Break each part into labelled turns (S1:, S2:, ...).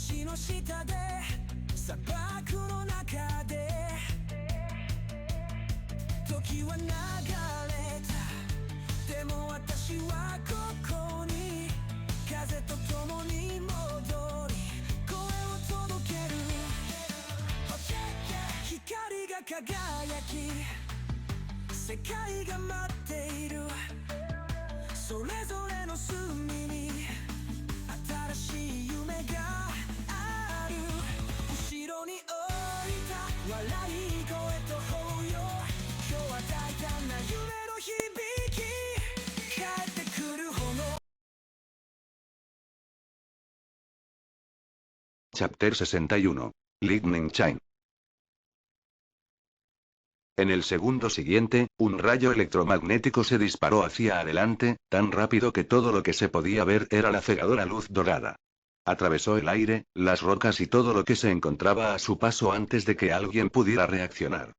S1: 橋の下で砂漠の中で時は流れた。でも私はここに風と共に戻り声を届ける。光が輝き世界が待っている。それぞれの隅に新しい夢がある。後ろに置いた笑い声と抱擁、今日は大胆な夢の響き帰ってくる炎。
S2: Chapter 61. Lightning Chain. En el segundo siguiente, un rayo electromagnético se disparó hacia adelante, tan rápido que todo lo que se podía ver era la cegadora luz dorada. Atravesó el aire, las rocas y todo lo que se encontraba a su paso antes de que alguien pudiera reaccionar.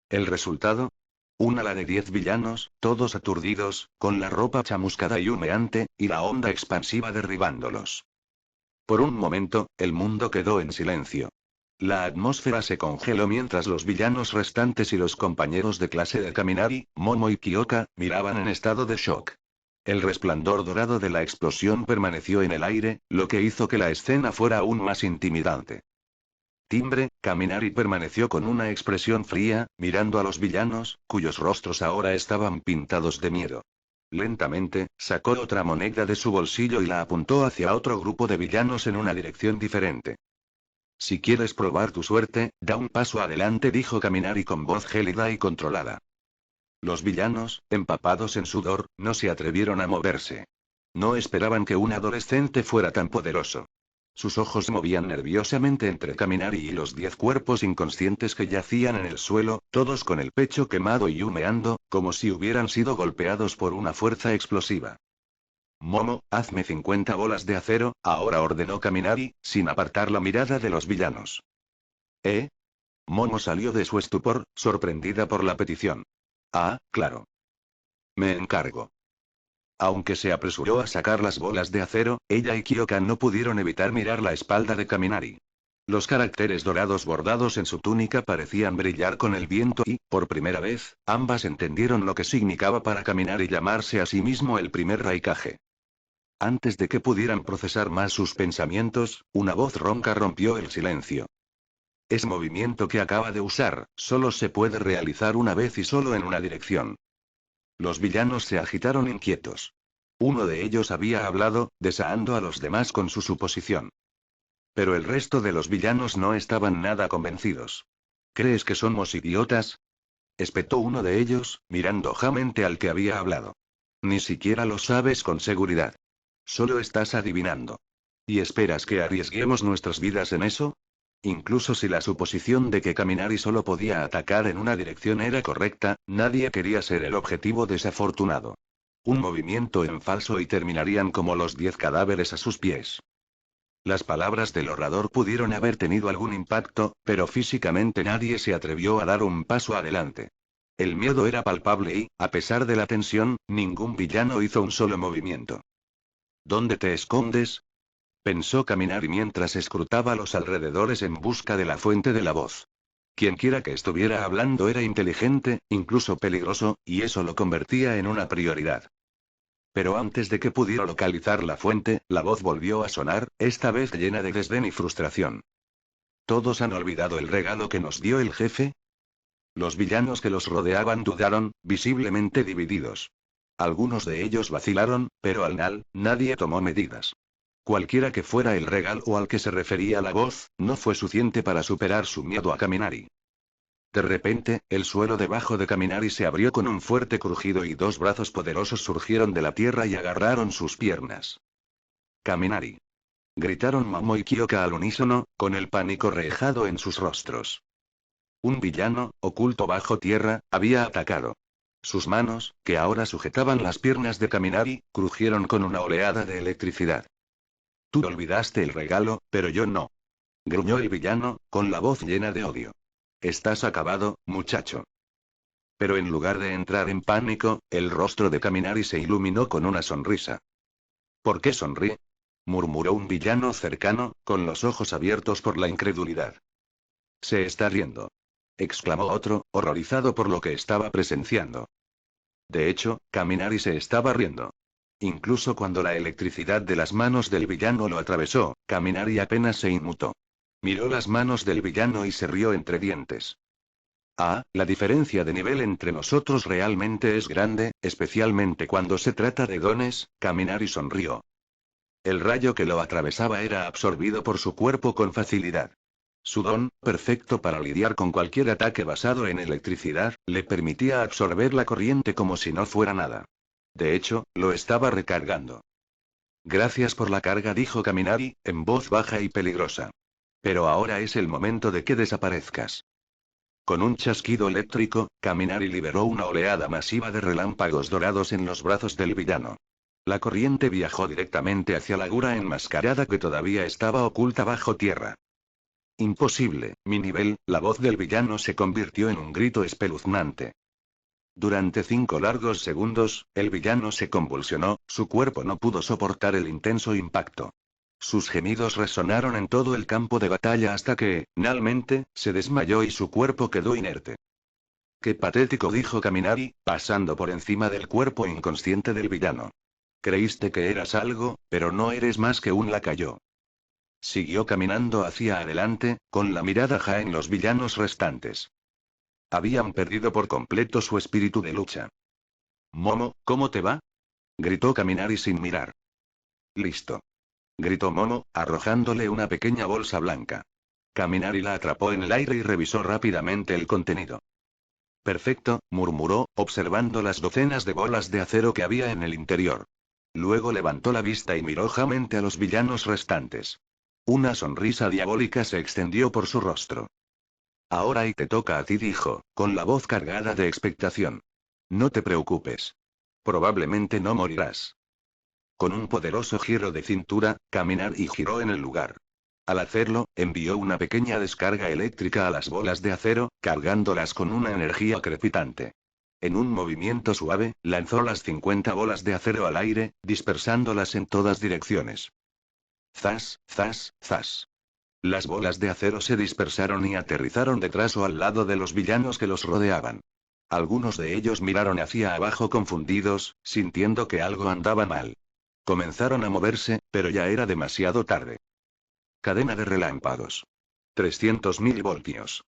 S2: ¿El resultado? Una ala de 10 villanos, todos aturdidos, con la ropa chamuscada y humeante, y la onda expansiva derribándolos. Por un momento, el mundo quedó en silencio. La atmósfera se congeló mientras los villanos restantes y los compañeros de clase de Kaminari, Momo y Kyoka, miraban en estado de shock. El resplandor dorado de la explosión permaneció en el aire, lo que hizo que la escena fuera aún más intimidante. Timbre, Kaminari permaneció con una expresión fría, mirando a los villanos, cuyos rostros ahora estaban pintados de miedo. Lentamente, sacó otra moneda de su bolsillo y la apuntó hacia otro grupo de villanos en una dirección diferente. Si quieres probar tu suerte, da un paso adelante, dijo Kaminari con voz gélida y controlada. Los villanos, empapados en sudor, no se atrevieron a moverse. No esperaban que un adolescente fuera tan poderoso. Sus ojos se movían nerviosamente entre Kaminari y los 10 cuerpos inconscientes que yacían en el suelo, todos con el pecho quemado y humeando, como si hubieran sido golpeados por una fuerza explosiva. Momo, hazme 50 bolas de acero, ahora ordenó Kaminari, sin apartar la mirada de los villanos. ¿Eh? Momo salió de su estupor, sorprendida por la petición. Ah, claro. Me encargo. Aunque se apresuró a sacar las bolas de acero, ella y Kyoka no pudieron evitar mirar la espalda de Kaminari. Los caracteres dorados bordados en su túnica parecían brillar con el viento y, por primera vez, ambas entendieron lo que significaba para Kaminari llamarse a sí mismo el primer Raikage. Antes de que pudieran procesar más sus pensamientos, una voz ronca rompió el silencio. Ese movimiento que acaba de usar, solo se puede realizar una vez y solo en una dirección. Los villanos se agitaron inquietos. Uno de ellos había hablado, desahando a los demás con su suposición. Pero el resto de los villanos no estaban nada convencidos. ¿Crees que somos idiotas?, espetó uno de ellos, mirando fijamente al que había hablado. Ni siquiera lo sabes con seguridad. Solo estás adivinando. ¿Y esperas que arriesguemos nuestras vidas en eso? Incluso si la suposición de que Kaminari solo podía atacar en una dirección era correcta, nadie quería ser el objetivo desafortunado. Un movimiento en falso y terminarían como los 10 cadáveres a sus pies. Las palabras del orador pudieron haber tenido algún impacto, pero físicamente nadie se atrevió a dar un paso adelante. El miedo era palpable y, a pesar de la tensión, ningún villano hizo un solo movimiento. ¿Dónde te escondes?, pensó Kaminari mientras escrutaba los alrededores en busca de la fuente de la voz. Quienquiera que estuviera hablando era inteligente, incluso peligroso, y eso lo convertía en una prioridad. Pero antes de que pudiera localizar la fuente, la voz volvió a sonar, esta vez llena de desdén y frustración. ¿Todos han olvidado el regalo que nos dio el jefe? Los villanos que los rodeaban dudaron, visiblemente divididos. Algunos de ellos vacilaron, pero al final, nadie tomó medidas. Cualquiera que fuera el regalo al que se refería la voz, no fue suficiente para superar su miedo a Kaminari. De repente, el suelo debajo de Kaminari se abrió con un fuerte crujido y 2 brazos poderosos surgieron de la tierra y agarraron sus piernas. Kaminari. Gritaron Momo y Kyoka al unísono, con el pánico reflejado en sus rostros. Un villano, oculto bajo tierra, había atacado. Sus manos, que ahora sujetaban las piernas de Kaminari, crujieron con una oleada de electricidad. Tú olvidaste el regalo, pero yo no. Gruñó el villano, con la voz llena de odio. Estás acabado, muchacho. Pero en lugar de entrar en pánico, el rostro de Kaminari se iluminó con una sonrisa. ¿Por qué sonríe? murmuró un villano cercano, con los ojos abiertos por la incredulidad. Se está riendo, exclamó otro, horrorizado por lo que estaba presenciando. De hecho, Kaminari se estaba riendo. Incluso cuando la electricidad de las manos del villano lo atravesó, Kaminari apenas se inmutó. Miró las manos del villano y se rió entre dientes. Ah, la diferencia de nivel entre nosotros realmente es grande, especialmente cuando se trata de dones. Kaminari sonrió. El rayo que lo atravesaba era absorbido por su cuerpo con facilidad. Su don, perfecto para lidiar con cualquier ataque basado en electricidad, le permitía absorber la corriente como si no fuera nada. De hecho, lo estaba recargando. Gracias por la carga, dijo Kaminari, en voz baja y peligrosa. Pero ahora es el momento de que desaparezcas. Con un chasquido eléctrico, Kaminari liberó una oleada masiva de relámpagos dorados en los brazos del villano. La corriente viajó directamente hacia la gura enmascarada que todavía estaba oculta bajo tierra. Imposible, mi nivel. La voz del villano se convirtió en un grito espeluznante. Durante 5 largos segundos, el villano se convulsionó, su cuerpo no pudo soportar el intenso impacto. Sus gemidos resonaron en todo el campo de batalla hasta que, finalmente, se desmayó y su cuerpo quedó inerte. Qué patético, dijo Kaminari, pasando por encima del cuerpo inconsciente del villano. Creíste que eras algo, pero no eres más que un lacayo. Siguió caminando hacia adelante, con la mirada ja en los villanos restantes. Habían perdido por completo su espíritu de lucha. Momo, ¿cómo te va? Gritó Kaminari sin mirar. Listo. Gritó Momo, arrojándole una pequeña bolsa blanca. Kaminari la atrapó en el aire y revisó rápidamente el contenido. Perfecto, murmuró, observando las docenas de bolas de acero que había en el interior. Luego levantó la vista y miró jamente a los villanos restantes. Una sonrisa diabólica se extendió por su rostro. Ahora y te toca a ti, dijo, con la voz cargada de expectación. No te preocupes. Probablemente no morirás. Con un poderoso giro de cintura, Kaminari giró en el lugar. Al hacerlo, envió una pequeña descarga eléctrica a las bolas de acero, cargándolas con una energía crepitante. En un movimiento suave, lanzó las 50 bolas de acero al aire, dispersándolas en todas direcciones. Zas, zas, zas. Las bolas de acero se dispersaron y aterrizaron detrás o al lado de los villanos que los rodeaban. Algunos de ellos miraron hacia abajo confundidos, sintiendo que algo andaba mal. Comenzaron a moverse, pero ya era demasiado tarde. Cadena de relámpagos. 300.000 voltios.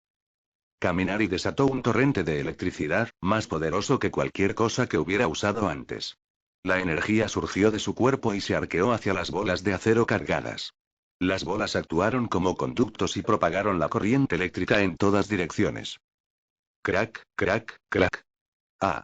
S2: Kaminari desató un torrente de electricidad, más poderoso que cualquier cosa que hubiera usado antes. La energía surgió de su cuerpo y se arqueó hacia las bolas de acero cargadas. Las bolas actuaron como conductos y propagaron la corriente eléctrica en todas direcciones. Crack, crack, crack. Ah.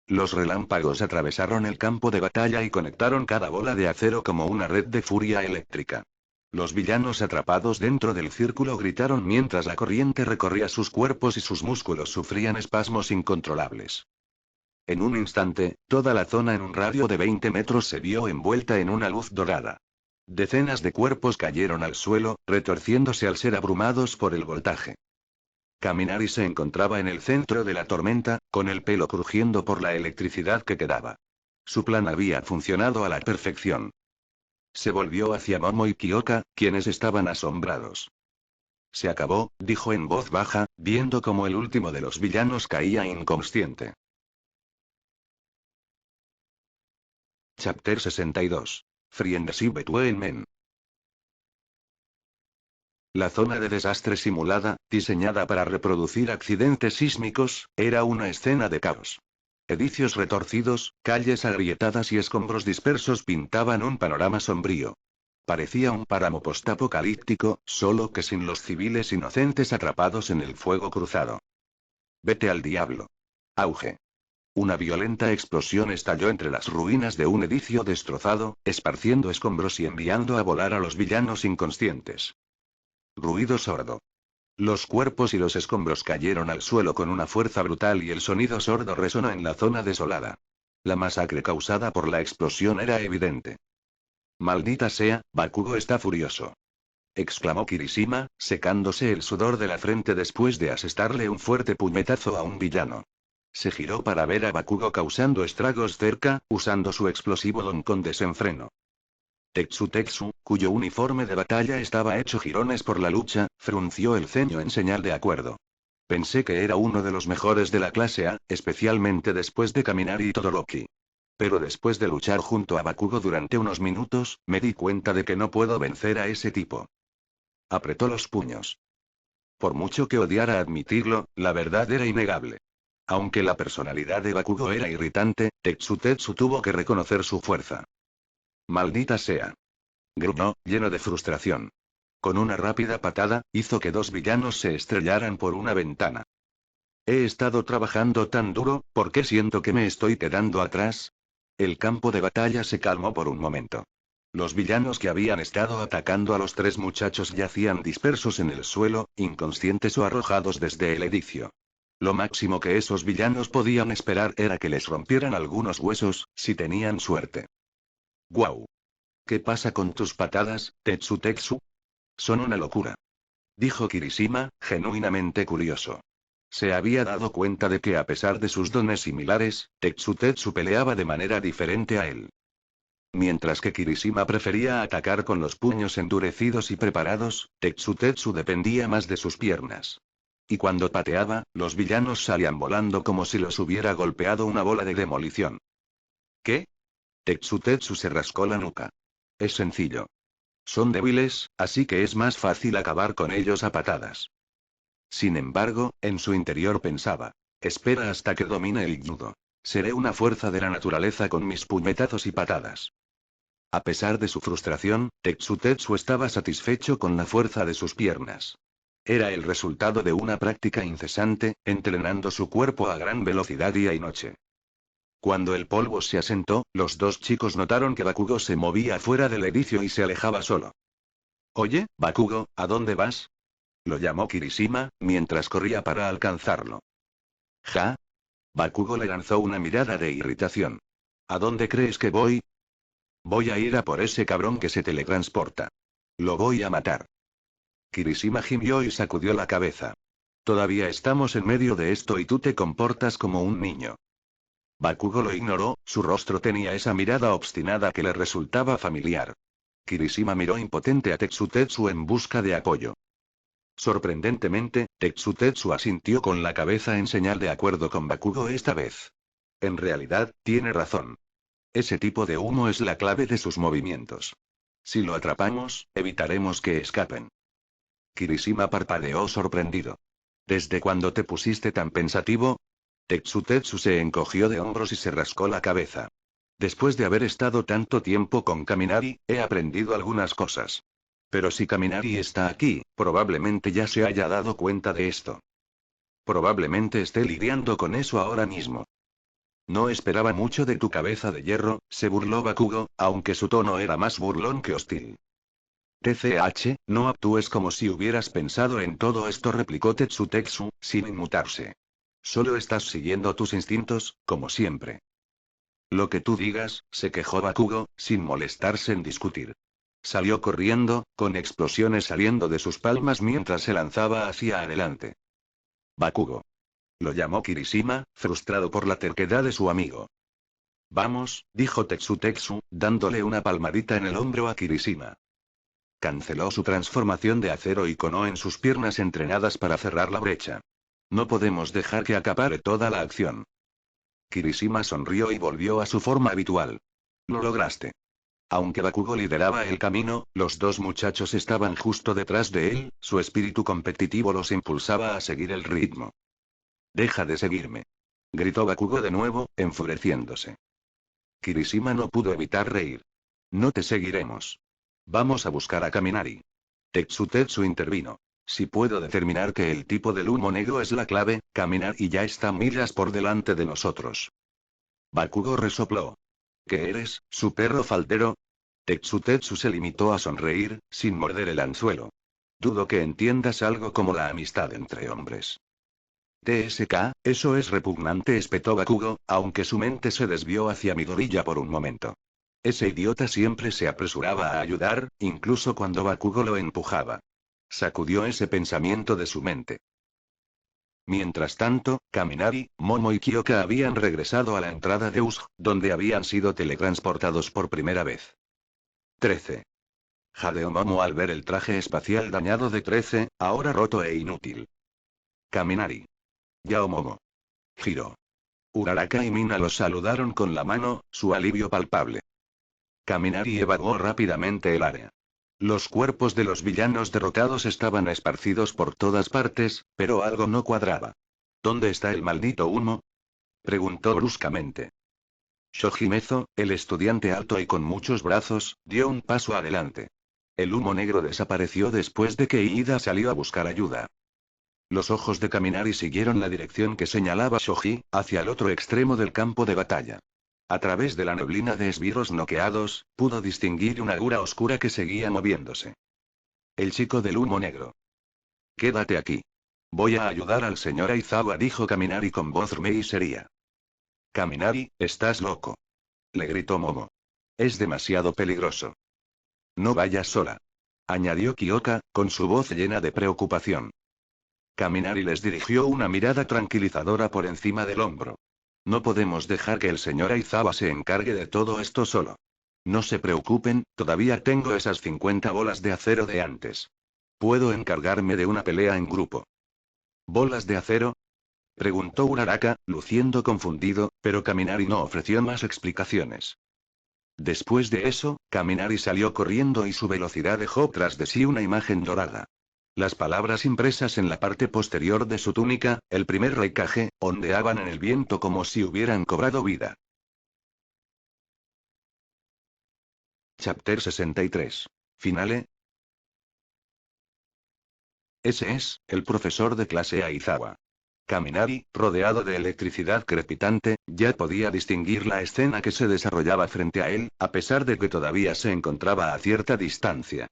S2: Los relámpagos atravesaron el campo de batalla y conectaron cada bola de acero como una red de furia eléctrica. Los villanos atrapados dentro del círculo gritaron mientras la corriente recorría sus cuerpos y sus músculos sufrían espasmos incontrolables. En un instante, toda la zona en un radio de 20 metros se vio envuelta en una luz dorada. Decenas de cuerpos cayeron al suelo, retorciéndose al ser abrumados por el voltaje. Kaminari se encontraba en el centro de la tormenta, con el pelo crujiendo por la electricidad que quedaba. Su plan había funcionado a la perfección. Se volvió hacia Momo y Kyoka, quienes estaban asombrados. Se acabó, dijo en voz baja, viendo cómo el último de los villanos caía inconsciente. Chapter 62. Friendship between men. La zona de desastre simulada, diseñada para reproducir accidentes sísmicos, era una escena de caos. Edificios retorcidos, calles agrietadas y escombros dispersos pintaban un panorama sombrío. Parecía un páramo postapocalíptico, solo que sin los civiles inocentes atrapados en el fuego cruzado. Vete al diablo. Auge. Una violenta explosión estalló entre las ruinas de un edificio destrozado, esparciendo escombros y enviando a volar a los villanos inconscientes. Ruido sordo. Los cuerpos y los escombros cayeron al suelo con una fuerza brutal y el sonido sordo resonó en la zona desolada. La masacre causada por la explosión era evidente. Maldita sea, Bakugo está furioso. Exclamó Kirishima, secándose el sudor de la frente después de asestarle un fuerte puñetazo a un villano. Se giró para ver a Bakugo causando estragos cerca, usando su explosivo don con desenfreno. Tetsu, cuyo uniforme de batalla estaba hecho jirones por la lucha, frunció el ceño en señal de acuerdo. Pensé que era uno de los mejores de la clase A, especialmente después de Kaminari y Todoroki. Pero después de luchar junto a Bakugo durante unos minutos, me di cuenta de que no puedo vencer a ese tipo. Apretó los puños. Por mucho que odiara admitirlo, la verdad era innegable. Aunque la personalidad de Bakugo era irritante, Tetsu tuvo que reconocer su fuerza. Maldita sea. Gruñó, lleno de frustración. Con una rápida patada, hizo que dos villanos se estrellaran por una ventana. He estado trabajando tan duro, ¿por qué siento que me estoy quedando atrás? El campo de batalla se calmó por un momento. Los villanos que habían estado atacando a los tres muchachos yacían dispersos en el suelo, inconscientes o arrojados desde el edificio. Lo máximo que esos villanos podían esperar era que les rompieran algunos huesos, si tenían suerte. ¡Guau! ¿Qué pasa con tus patadas, Tetsu? Son una locura. Dijo Kirishima, genuinamente curioso. Se había dado cuenta de que a pesar de sus dones similares, Tetsu peleaba de manera diferente a él. Mientras que Kirishima prefería atacar con los puños endurecidos y preparados, Tetsu dependía más de sus piernas. Y cuando pateaba, los villanos salían volando como si los hubiera golpeado una bola de demolición. ¿Qué? Tetsu se rascó la nuca. Es sencillo. Son débiles, así que es más fácil acabar con ellos a patadas. Sin embargo, en su interior pensaba. Espera hasta que domine el judo. Seré una fuerza de la naturaleza con mis puñetazos y patadas. A pesar de su frustración, Tetsu estaba satisfecho con la fuerza de sus piernas. Era el resultado de una práctica incesante, entrenando su cuerpo a gran velocidad día y noche. Cuando el polvo se asentó, los dos chicos notaron que Bakugo se movía fuera del edificio y se alejaba solo. Oye, Bakugo, ¿a dónde vas? Lo llamó Kirishima, mientras corría para alcanzarlo. ¿Ja? Bakugo le lanzó una mirada de irritación. ¿A dónde crees que voy? Voy a ir a por ese cabrón que se teletransporta. Lo voy a matar. Kirishima gimió y sacudió la cabeza. Todavía estamos en medio de esto y tú te comportas como un niño. Bakugo lo ignoró, su rostro tenía esa mirada obstinada que le resultaba familiar. Kirishima miró impotente a Tetsu en busca de apoyo. Sorprendentemente, Tetsu asintió con la cabeza en señal de acuerdo con Bakugo esta vez. En realidad, tiene razón. Ese tipo de humo es la clave de sus movimientos. Si lo atrapamos, evitaremos que escapen. Kirishima parpadeó sorprendido. ¿Desde cuándo te pusiste tan pensativo? Tetsu se encogió de hombros y se rascó la cabeza. Después de haber estado tanto tiempo con Kaminari, he aprendido algunas cosas. Pero si Kaminari está aquí, probablemente ya se haya dado cuenta de esto. Probablemente esté lidiando con eso ahora mismo. No esperaba mucho de tu cabeza de hierro, se burló Bakugo, aunque su tono era más burlón que hostil. TCH, no actúes como si hubieras pensado en todo esto, replicó Tetsu, sin inmutarse. Solo estás siguiendo tus instintos, como siempre. Lo que tú digas, se quejó Bakugo, sin molestarse en discutir. Salió corriendo, con explosiones saliendo de sus palmas mientras se lanzaba hacia adelante. Bakugo. Lo llamó Kirishima, frustrado por la terquedad de su amigo. Vamos, dijo Tetsu, dándole una palmadita en el hombro a Kirishima. Canceló su transformación de acero y conó en sus piernas entrenadas para cerrar la brecha. No podemos dejar que acapare toda la acción. Kirishima sonrió y volvió a su forma habitual. Lo lograste. Aunque Bakugo lideraba el camino, los dos muchachos estaban justo detrás de él, su espíritu competitivo los impulsaba a seguir el ritmo. Deja de seguirme. Gritó Bakugo de nuevo, enfureciéndose. Kirishima no pudo evitar reír. No te seguiremos. Vamos a buscar a Kaminari. Tetsu intervino. Si puedo determinar que el tipo del humo negro es la clave, Kaminari ya está millas por delante de nosotros. Bakugo resopló. ¿Qué eres, su perro faldero? Tetsu se limitó a sonreír, sin morder el anzuelo. Dudo que entiendas algo como la amistad entre hombres. TSK, eso es repugnante, espetó Bakugo, aunque su mente se desvió hacia Midoriya por un momento. Ese idiota siempre se apresuraba a ayudar, incluso cuando Bakugo lo empujaba. Sacudió ese pensamiento de su mente. Mientras tanto, Kaminari, Momo y Kyoka habían regresado a la entrada de Usk, donde habían sido teletransportados por primera vez. 13. Jadeó Momo al ver el traje espacial dañado de 13, ahora roto e inútil. Kaminari. Yao Momo. Hiro. Uraraka y Mina los saludaron con la mano, su alivio palpable. Kaminari evacuó rápidamente el área. Los cuerpos de los villanos derrotados estaban esparcidos por todas partes, pero algo no cuadraba. ¿Dónde está el maldito humo? Preguntó bruscamente. Shojimezo, el estudiante alto y con muchos brazos, dio un paso adelante. El humo negro desapareció después de que Iida salió a buscar ayuda. Los ojos de Kaminari siguieron la dirección que señalaba Shoji, hacia el otro extremo del campo de batalla. A través de la neblina de esbirros noqueados, pudo distinguir una aura oscura que seguía moviéndose. El chico del humo negro. Quédate aquí. Voy a ayudar al señor Aizawa, dijo Kaminari con voz firme y seria. Kaminari, estás loco. Le gritó Momo. Es demasiado peligroso. No vayas sola. Añadió Kyoka, con su voz llena de preocupación. Kaminari les dirigió una mirada tranquilizadora por encima del hombro. No podemos dejar que el señor Aizawa se encargue de todo esto solo. No se preocupen, todavía tengo esas 50 bolas de acero de antes. Puedo encargarme de una pelea en grupo. ¿Bolas de acero? Preguntó Uraraka, luciendo confundido, pero Kaminari no ofreció más explicaciones. Después de eso, Kaminari salió corriendo y su velocidad dejó tras de sí una imagen dorada. Las palabras impresas en la parte posterior de su túnica, el primer Raikage, ondeaban en el viento como si hubieran cobrado vida. Chapter 63. Finale. Ese es, el profesor de clase Aizawa. Kaminari, rodeado de electricidad crepitante, ya podía distinguir la escena que se desarrollaba frente a él, a pesar de que todavía se encontraba a cierta distancia.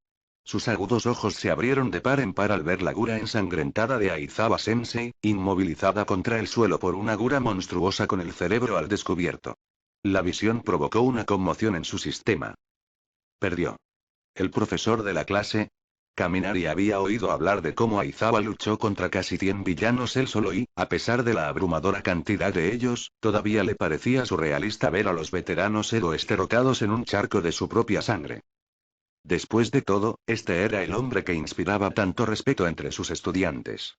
S2: Sus agudos ojos se abrieron de par en par al ver la gura ensangrentada de Aizawa Sensei, inmovilizada contra el suelo por una gura monstruosa con el cerebro al descubierto. La visión provocó una conmoción en su sistema. Perdió. El profesor de la clase. Kaminari había oído hablar de cómo Aizawa luchó contra casi 100 villanos él solo y, a pesar de la abrumadora cantidad de ellos, todavía le parecía surrealista ver a los veteranos héroes derrotados en un charco de su propia sangre. Después de todo, este era el hombre que inspiraba tanto respeto entre sus estudiantes.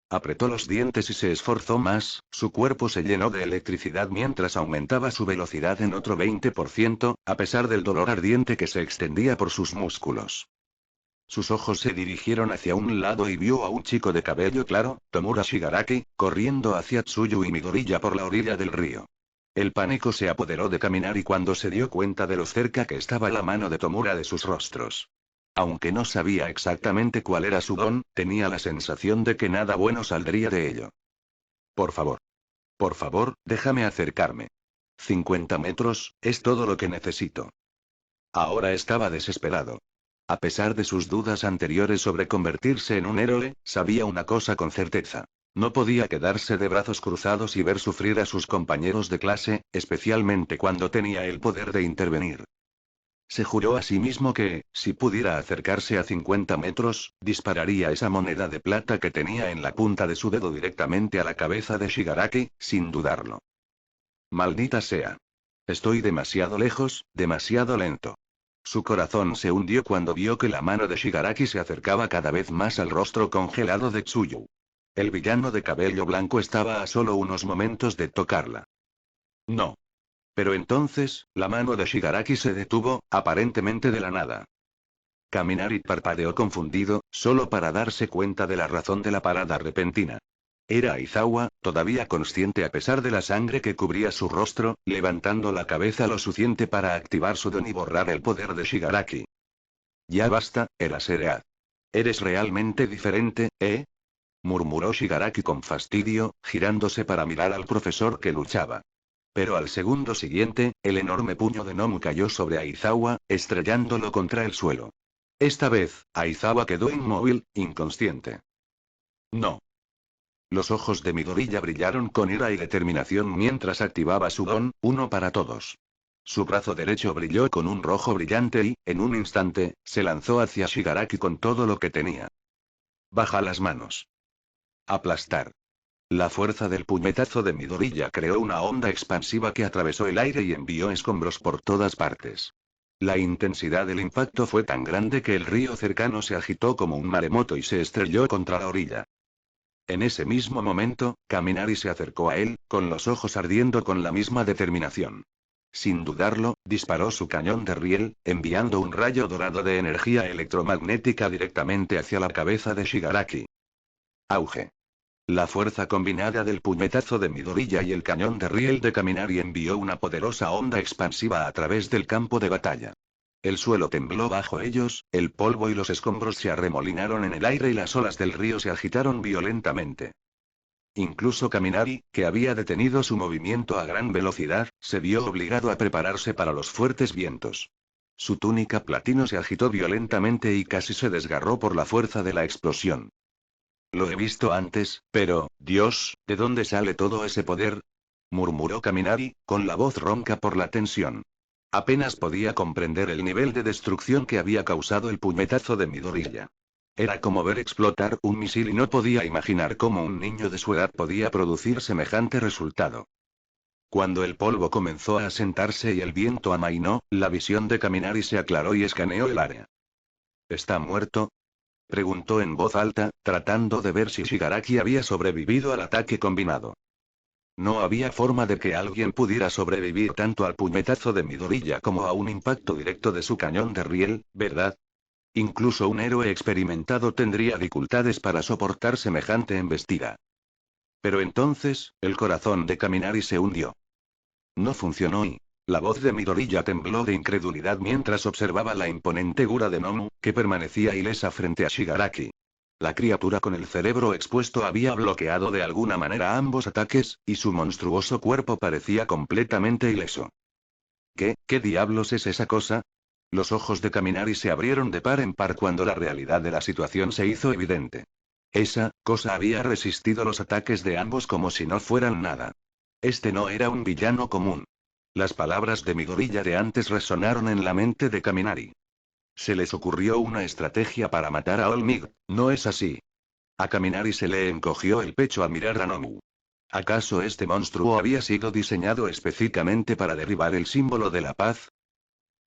S2: Apretó los dientes y se esforzó más, su cuerpo se llenó de electricidad mientras aumentaba su velocidad en otro 20%, a pesar del dolor ardiente que se extendía por sus músculos. Sus ojos se dirigieron hacia un lado y vio a un chico de cabello claro, Tomura Shigaraki, corriendo hacia Tsuyu y Midoriya por la orilla del río. El pánico se apoderó de Kaminari cuando se dio cuenta de lo cerca que estaba la mano de Tomura de sus rostros. Aunque no sabía exactamente cuál era su don, tenía la sensación de que nada bueno saldría de ello. Por favor. Por favor, déjame acercarme. 50 metros, es todo lo que necesito. Ahora estaba desesperado. A pesar de sus dudas anteriores sobre convertirse en un héroe, sabía una cosa con certeza. No podía quedarse de brazos cruzados y ver sufrir a sus compañeros de clase, especialmente cuando tenía el poder de intervenir. Se juró a sí mismo que, si pudiera acercarse a 50 metros, dispararía esa moneda de plata que tenía en la punta de su dedo directamente a la cabeza de Shigaraki, sin dudarlo. Maldita sea. Estoy demasiado lejos, demasiado lento. Su corazón se hundió cuando vio que la mano de Shigaraki se acercaba cada vez más al rostro congelado de Tsuyu. El villano de cabello blanco estaba a solo unos momentos de tocarla. No. Pero entonces, la mano de Shigaraki se detuvo, aparentemente de la nada. Kaminari parpadeó confundido, solo para darse cuenta de la razón de la parada repentina. Era Aizawa, todavía consciente a pesar de la sangre que cubría su rostro, levantando la cabeza lo suficiente para activar su don y borrar el poder de Shigaraki. Ya basta, era Seread. Eres realmente diferente, ¿eh? Murmuró Shigaraki con fastidio, girándose para mirar al profesor que luchaba. Pero al segundo siguiente, el enorme puño de Nomu cayó sobre Aizawa, estrellándolo contra el suelo. Esta vez, Aizawa quedó inmóvil, inconsciente. No. Los ojos de Midoriya brillaron con ira y determinación mientras activaba su don, uno para todos. Su brazo derecho brilló con un rojo brillante y, en un instante, se lanzó hacia Shigaraki con todo lo que tenía. Baja las manos. Aplastar. La fuerza del puñetazo de Midoriya creó una onda expansiva que atravesó el aire y envió escombros por todas partes. La intensidad del impacto fue tan grande que el río cercano se agitó como un maremoto y se estrelló contra la orilla. En ese mismo momento, Kaminari se acercó a él, con los ojos ardiendo con la misma determinación. Sin dudarlo, disparó su cañón de riel, enviando un rayo dorado de energía electromagnética directamente hacia la cabeza de Shigaraki. Auge. La fuerza combinada del puñetazo de Midoriya y el cañón de riel de Kaminari envió una poderosa onda expansiva a través del campo de batalla. El suelo tembló bajo ellos, el polvo y los escombros se arremolinaron en el aire y las olas del río se agitaron violentamente. Incluso Kaminari, que había detenido su movimiento a gran velocidad, se vio obligado a prepararse para los fuertes vientos. Su túnica platino se agitó violentamente y casi se desgarró por la fuerza de la explosión. Lo he visto antes, pero, Dios, ¿de dónde sale todo ese poder? Murmuró Kaminari, con la voz ronca por la tensión. Apenas podía comprender el nivel de destrucción que había causado el puñetazo de Midoriya. Era como ver explotar un misil y no podía imaginar cómo un niño de su edad podía producir semejante resultado. Cuando el polvo comenzó a asentarse y el viento amainó, la visión de Kaminari se aclaró y escaneó el área. ¿Está muerto? Preguntó en voz alta, tratando de ver si Shigaraki había sobrevivido al ataque combinado. No había forma de que alguien pudiera sobrevivir tanto al puñetazo de Midoriya como a un impacto directo de su cañón de riel, ¿verdad? Incluso un héroe experimentado tendría dificultades para soportar semejante embestida. Pero entonces, el corazón de Kaminari se hundió. No funcionó y... La voz de Midoriya tembló de incredulidad mientras observaba la imponente figura de Nomu, que permanecía ilesa frente a Shigaraki. La criatura con el cerebro expuesto había bloqueado de alguna manera ambos ataques, y su monstruoso cuerpo parecía completamente ileso. ¿Qué diablos es esa cosa? Los ojos de Kaminari se abrieron de par en par cuando la realidad de la situación se hizo evidente. Esa cosa había resistido los ataques de ambos como si no fueran nada. Este no era un villano común. Las palabras de Midoriya de antes resonaron en la mente de Kaminari. Se les ocurrió una estrategia para matar a All Might, ¿no es así? A Kaminari se le encogió el pecho al mirar a Nomu. ¿Acaso este monstruo había sido diseñado específicamente para derribar el símbolo de la paz?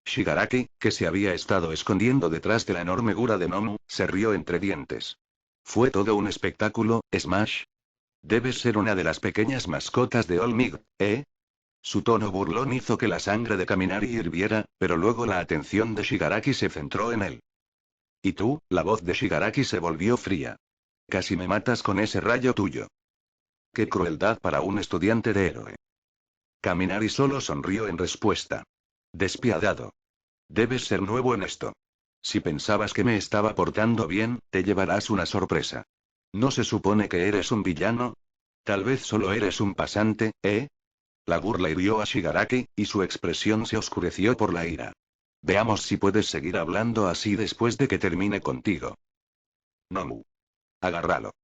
S2: Shigaraki, que se había estado escondiendo detrás de la enorme figura de Nomu, se rió entre dientes. ¿Fue todo un espectáculo, Smash? Debes ser una de las pequeñas mascotas de All Might, ¿eh? Su tono burlón hizo que la sangre de Kaminari hirviera, pero luego la atención de Shigaraki se centró en él. ¿Y tú? La voz de Shigaraki se volvió fría. Casi me matas con ese rayo tuyo. ¡Qué crueldad para un estudiante de héroe! Kaminari solo sonrió en respuesta. Despiadado. Debes ser nuevo en esto. Si pensabas que me estaba portando bien, te llevarás una sorpresa. ¿No se supone que eres un villano? Tal vez solo eres un pasante, ¿eh? La burla hirió a Shigaraki, y su expresión se oscureció por la ira. Veamos si puedes seguir hablando así después de que termine contigo. Nomu. Agárralo.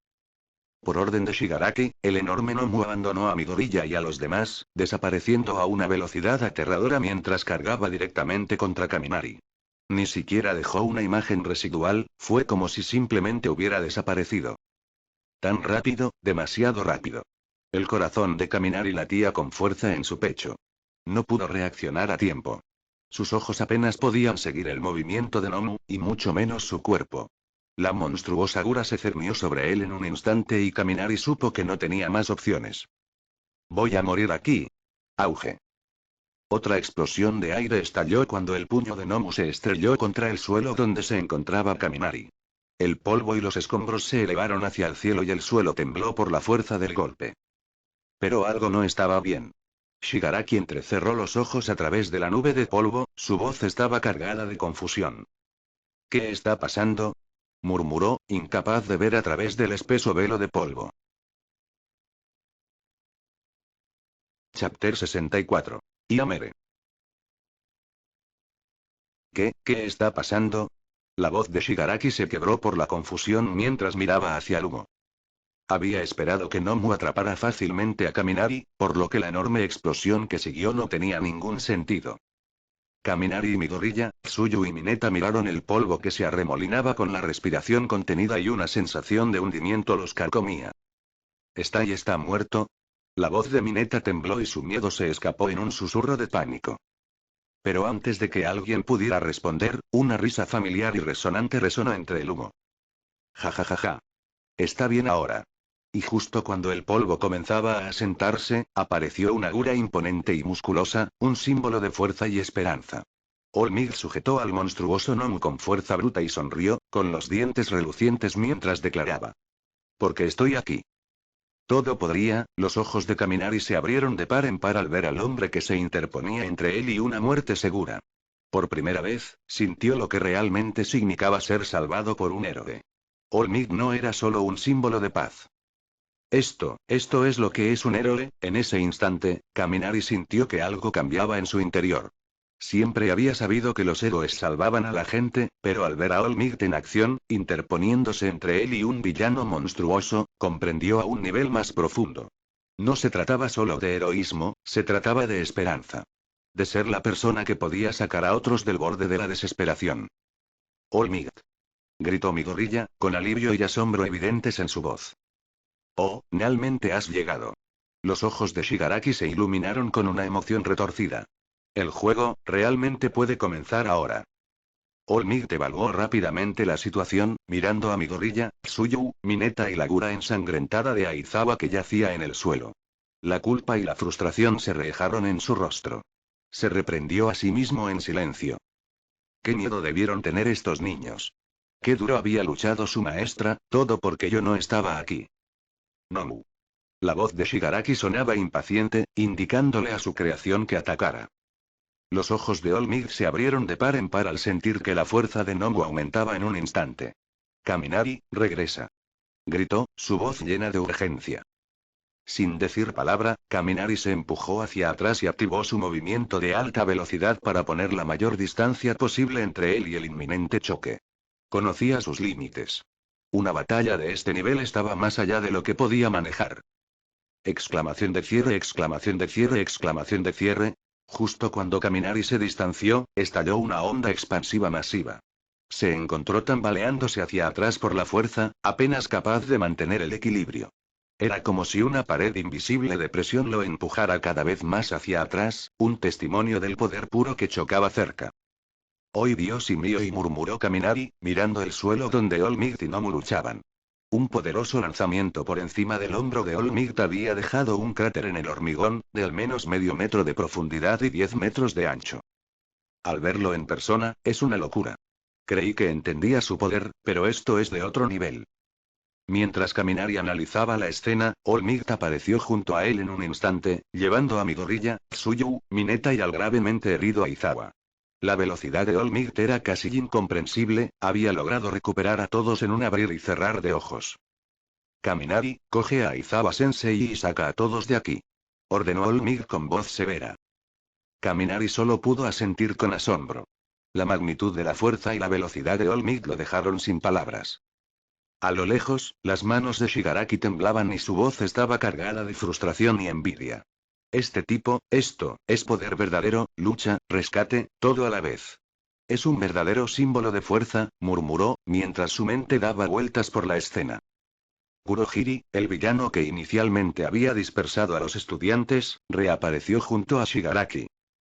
S2: Por orden de Shigaraki, el enorme Nomu abandonó a Midoriya y a los demás, desapareciendo a una velocidad aterradora mientras cargaba directamente contra Kaminari. Ni siquiera dejó una imagen residual, fue como si simplemente hubiera desaparecido. Tan rápido, demasiado rápido. El corazón de Kaminari latía con fuerza en su pecho. No pudo reaccionar a tiempo. Sus ojos apenas podían seguir el movimiento de Nomu, y mucho menos su cuerpo. La monstruosa figura se cernió sobre él en un instante y Kaminari supo que no tenía más opciones. Voy a morir aquí. Auge. Otra explosión de aire estalló cuando el puño de Nomu se estrelló contra el suelo donde se encontraba Kaminari. El polvo y los escombros se elevaron hacia el cielo y el suelo tembló por la fuerza del golpe. Pero algo no estaba bien. Shigaraki entrecerró los ojos a través de la nube de polvo, su voz estaba cargada de confusión. ¿Qué está pasando? Murmuró, incapaz de ver a través del espeso velo de polvo. Chapter 64. Iamere. ¿Qué está pasando? La voz de Shigaraki se quebró por la confusión mientras miraba hacia el humo. Había esperado que Nomu atrapara fácilmente a Kaminari, por lo que la enorme explosión que siguió no tenía ningún sentido. Kaminari y Midoriya, Tsuyu y Mineta miraron el polvo que se arremolinaba con la respiración contenida y una sensación de hundimiento los carcomía. ¿Está muerto? La voz de Mineta tembló y su miedo se escapó en un susurro de pánico. Pero antes de que alguien pudiera responder, una risa familiar y resonante resonó entre el humo. Ja ja ja ja. Está bien ahora. Y justo cuando el polvo comenzaba a asentarse, apareció una gura imponente y musculosa, un símbolo de fuerza y esperanza. Olmig sujetó al monstruoso gnomo con fuerza bruta y sonrió, con los dientes relucientes mientras declaraba. Porque estoy aquí. Todo podría, los ojos de Kaminari se abrieron de par en par al ver al hombre que se interponía entre él y una muerte segura. Por primera vez, sintió lo que realmente significaba ser salvado por un héroe. Olmig no era solo un símbolo de paz. Esto es lo que es un héroe. En ese instante, Kaminari sintió que algo cambiaba en su interior. Siempre había sabido que los héroes salvaban a la gente, pero al ver a Olmig en acción, interponiéndose entre él y un villano monstruoso, comprendió a un nivel más profundo. No se trataba solo de heroísmo, se trataba de esperanza. De ser la persona que podía sacar a otros del borde de la desesperación. Olmig. Gritó Midoriya, con alivio y asombro evidentes en su voz. Oh, realmente has llegado. Los ojos de Shigaraki se iluminaron con una emoción retorcida. El juego, realmente puede comenzar ahora. Olmig evaluó rápidamente la situación, mirando a Midoriya, Tsuyu, Mineta y la gura ensangrentada de Aizawa que yacía en el suelo. La culpa y la frustración se reejaron en su rostro. Se reprendió a sí mismo en silencio. Qué miedo debieron tener estos niños. Qué duro había luchado su maestra, todo porque yo no estaba aquí. Nomu. La voz de Shigaraki sonaba impaciente, indicándole a su creación que atacara. Los ojos de Olmig se abrieron de par en par al sentir que la fuerza de Nomu aumentaba en un instante. Kaminari, regresa. Gritó, su voz llena de urgencia. Sin decir palabra, Kaminari se empujó hacia atrás y activó su movimiento de alta velocidad para poner la mayor distancia posible entre él y el inminente choque. Conocía sus límites. Una batalla de este nivel estaba más allá de lo que podía manejar. Exclamación de cierre, exclamación de cierre, exclamación de cierre. Justo cuando Kaminari se distanció, estalló una onda expansiva masiva. Se encontró tambaleándose hacia atrás por la fuerza, apenas capaz de mantener el equilibrio. Era como si una pared invisible de presión lo empujara cada vez más hacia atrás, un testimonio del poder puro que chocaba cerca. ¡Oh Dios mío! Y murmuró Kaminari, mirando el suelo donde Olmig y Nomu luchaban. Un poderoso lanzamiento por encima del hombro de Olmig había dejado un cráter en el hormigón, de al menos medio metro de profundidad y 10 metros de ancho. Al verlo en persona, es una locura. Creí que entendía su poder, pero esto es de otro nivel. Mientras Kaminari analizaba la escena, Olmig apareció junto a él en un instante, llevando a Midoriya, Tsuyu, Mineta y al gravemente herido Aizawa. La velocidad de Olmig era casi incomprensible, había logrado recuperar a todos en un abrir y cerrar de ojos. Kaminari, coge a Aizawa-sensei y saca a todos de aquí. Ordenó Olmig con voz severa. Kaminari solo pudo asentir con asombro. La magnitud de la fuerza y la velocidad de Olmig lo dejaron sin palabras. A lo lejos, las manos de Shigaraki temblaban y su voz estaba cargada de frustración y envidia. Este tipo, esto, es poder verdadero, lucha, rescate, todo a la vez. Es un verdadero símbolo de fuerza, murmuró, mientras su mente daba vueltas por la escena. Kurohiri, el villano que inicialmente había dispersado a los estudiantes, reapareció junto a Shigaraki.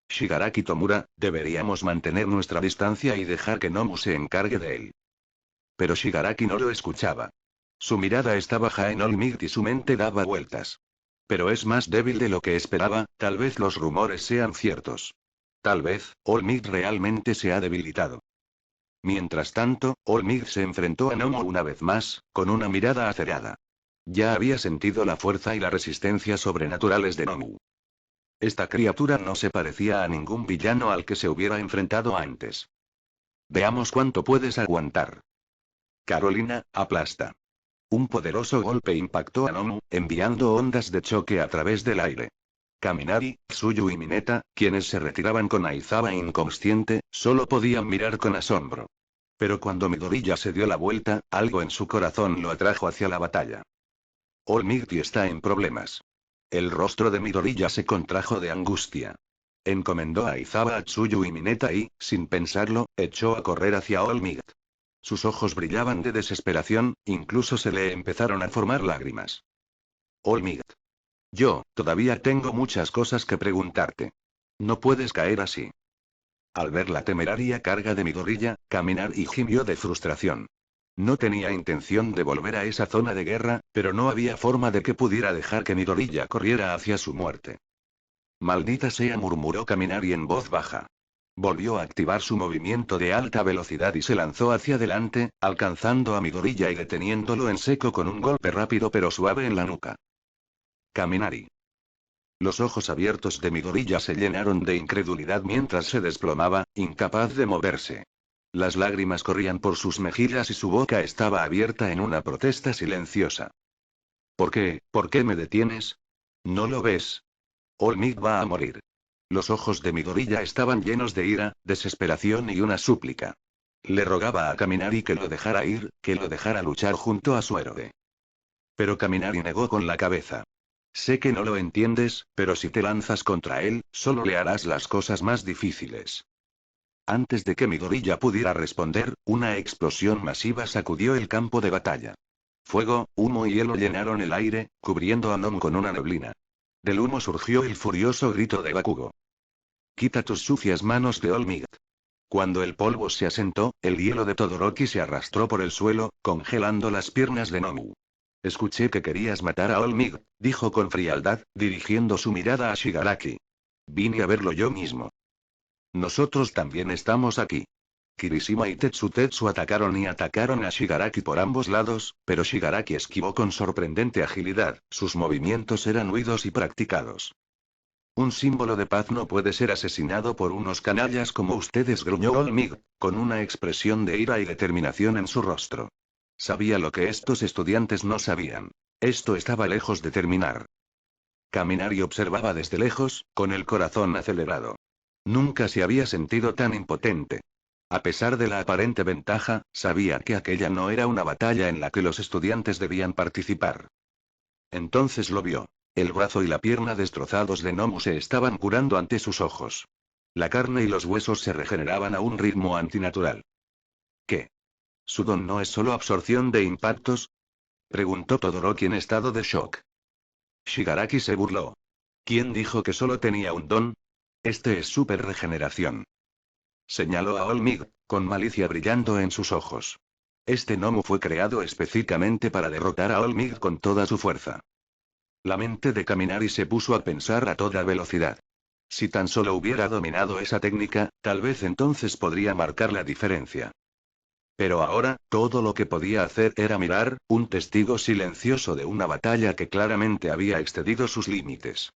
S2: Shigaraki Tomura, deberíamos mantener nuestra distancia y dejar que Nomu se encargue de él. Pero Shigaraki no lo escuchaba. Su mirada estaba baja en Olmig y su mente daba vueltas. Pero es más débil de lo que esperaba, tal vez los rumores sean ciertos. Tal vez, Olmig realmente se ha debilitado. Mientras tanto, Olmig se enfrentó a Nomu una vez más, con una mirada acerada. Ya había sentido la fuerza y la resistencia sobrenaturales de Nomu. Esta criatura no se parecía a ningún villano al que se hubiera enfrentado antes. Veamos cuánto puedes aguantar. Carolina, aplasta. Un poderoso golpe impactó a Nomu, enviando ondas de choque a través del aire. Kaminari, Tsuyu y Mineta, quienes se retiraban con Aizawa inconsciente, solo podían mirar con asombro. Pero cuando Midoriya se dio la vuelta, algo en su corazón lo atrajo hacia la batalla. Olmig está en problemas. El rostro de Midoriya se contrajo de angustia. Encomendó a Aizawa a Tsuyu y Mineta y, sin pensarlo, echó a correr hacia Olmig. Sus ojos brillaban de desesperación, incluso se le empezaron a formar lágrimas. Olmig. Yo, todavía tengo muchas cosas que preguntarte. No puedes caer así. Al ver la temeraria carga de Midoriya, Kaminari gimió de frustración. No tenía intención de volver a esa zona de guerra, pero no había forma de que pudiera dejar que Midoriya corriera hacia su muerte. Maldita sea, murmuró Kaminari en voz baja. Volvió a activar su movimiento de alta velocidad y se lanzó hacia adelante, alcanzando a Midoriya y deteniéndolo en seco con un golpe rápido pero suave en la nuca. Kaminari. Los ojos abiertos de Midoriya se llenaron de incredulidad mientras se desplomaba, incapaz de moverse. Las lágrimas corrían por sus mejillas y su boca estaba abierta en una protesta silenciosa. ¿Por qué? ¿Por qué me detienes? ¿No lo ves? All Might va a morir. Los ojos de Midoriya estaban llenos de ira, desesperación y una súplica. Le rogaba a Kaminari que lo dejara ir, que lo dejara luchar junto a su héroe. Pero Kaminari negó con la cabeza. Sé que no lo entiendes, pero si te lanzas contra él, solo le harás las cosas más difíciles. Antes de que Midoriya pudiera responder, una explosión masiva sacudió el campo de batalla. Fuego, humo y hielo llenaron el aire, cubriendo a Nom con una neblina. Del humo surgió el furioso grito de Bakugo. Quita tus sucias manos de All Might. Cuando el polvo se asentó, el hielo de Todoroki se arrastró por el suelo, congelando las piernas de Nomu. Escuché que querías matar a All Might, dijo con frialdad, dirigiendo su mirada a Shigaraki. Vine a verlo yo mismo. Nosotros también estamos aquí. Kirishima y Tetsu atacaron a Shigaraki por ambos lados, pero Shigaraki esquivó con sorprendente agilidad, sus movimientos eran huidos y practicados. Un símbolo de paz no puede ser asesinado por unos canallas como ustedes, gruñó All Might, con una expresión de ira y determinación en su rostro. Sabía lo que estos estudiantes no sabían. Esto estaba lejos de terminar. Kaminari observaba desde lejos, con el corazón acelerado. Nunca se había sentido tan impotente. A pesar de la aparente ventaja, sabía que aquella no era una batalla en la que los estudiantes debían participar. Entonces lo vio. El brazo y la pierna destrozados de Nomu se estaban curando ante sus ojos. La carne y los huesos se regeneraban a un ritmo antinatural. ¿Qué? ¿Su don no es solo absorción de impactos? Preguntó Todoroki en estado de shock. Shigaraki se burló. ¿Quién dijo que solo tenía un don? Este es super regeneración. Señaló a All Might, con malicia brillando en sus ojos. Este Nomu fue creado específicamente para derrotar a All Might con toda su fuerza. La mente de Kaminari se puso a pensar a toda velocidad. Si tan solo hubiera dominado esa técnica, tal vez entonces podría marcar la diferencia. Pero ahora, todo lo que podía hacer era mirar, un testigo silencioso de una batalla que claramente había excedido sus límites.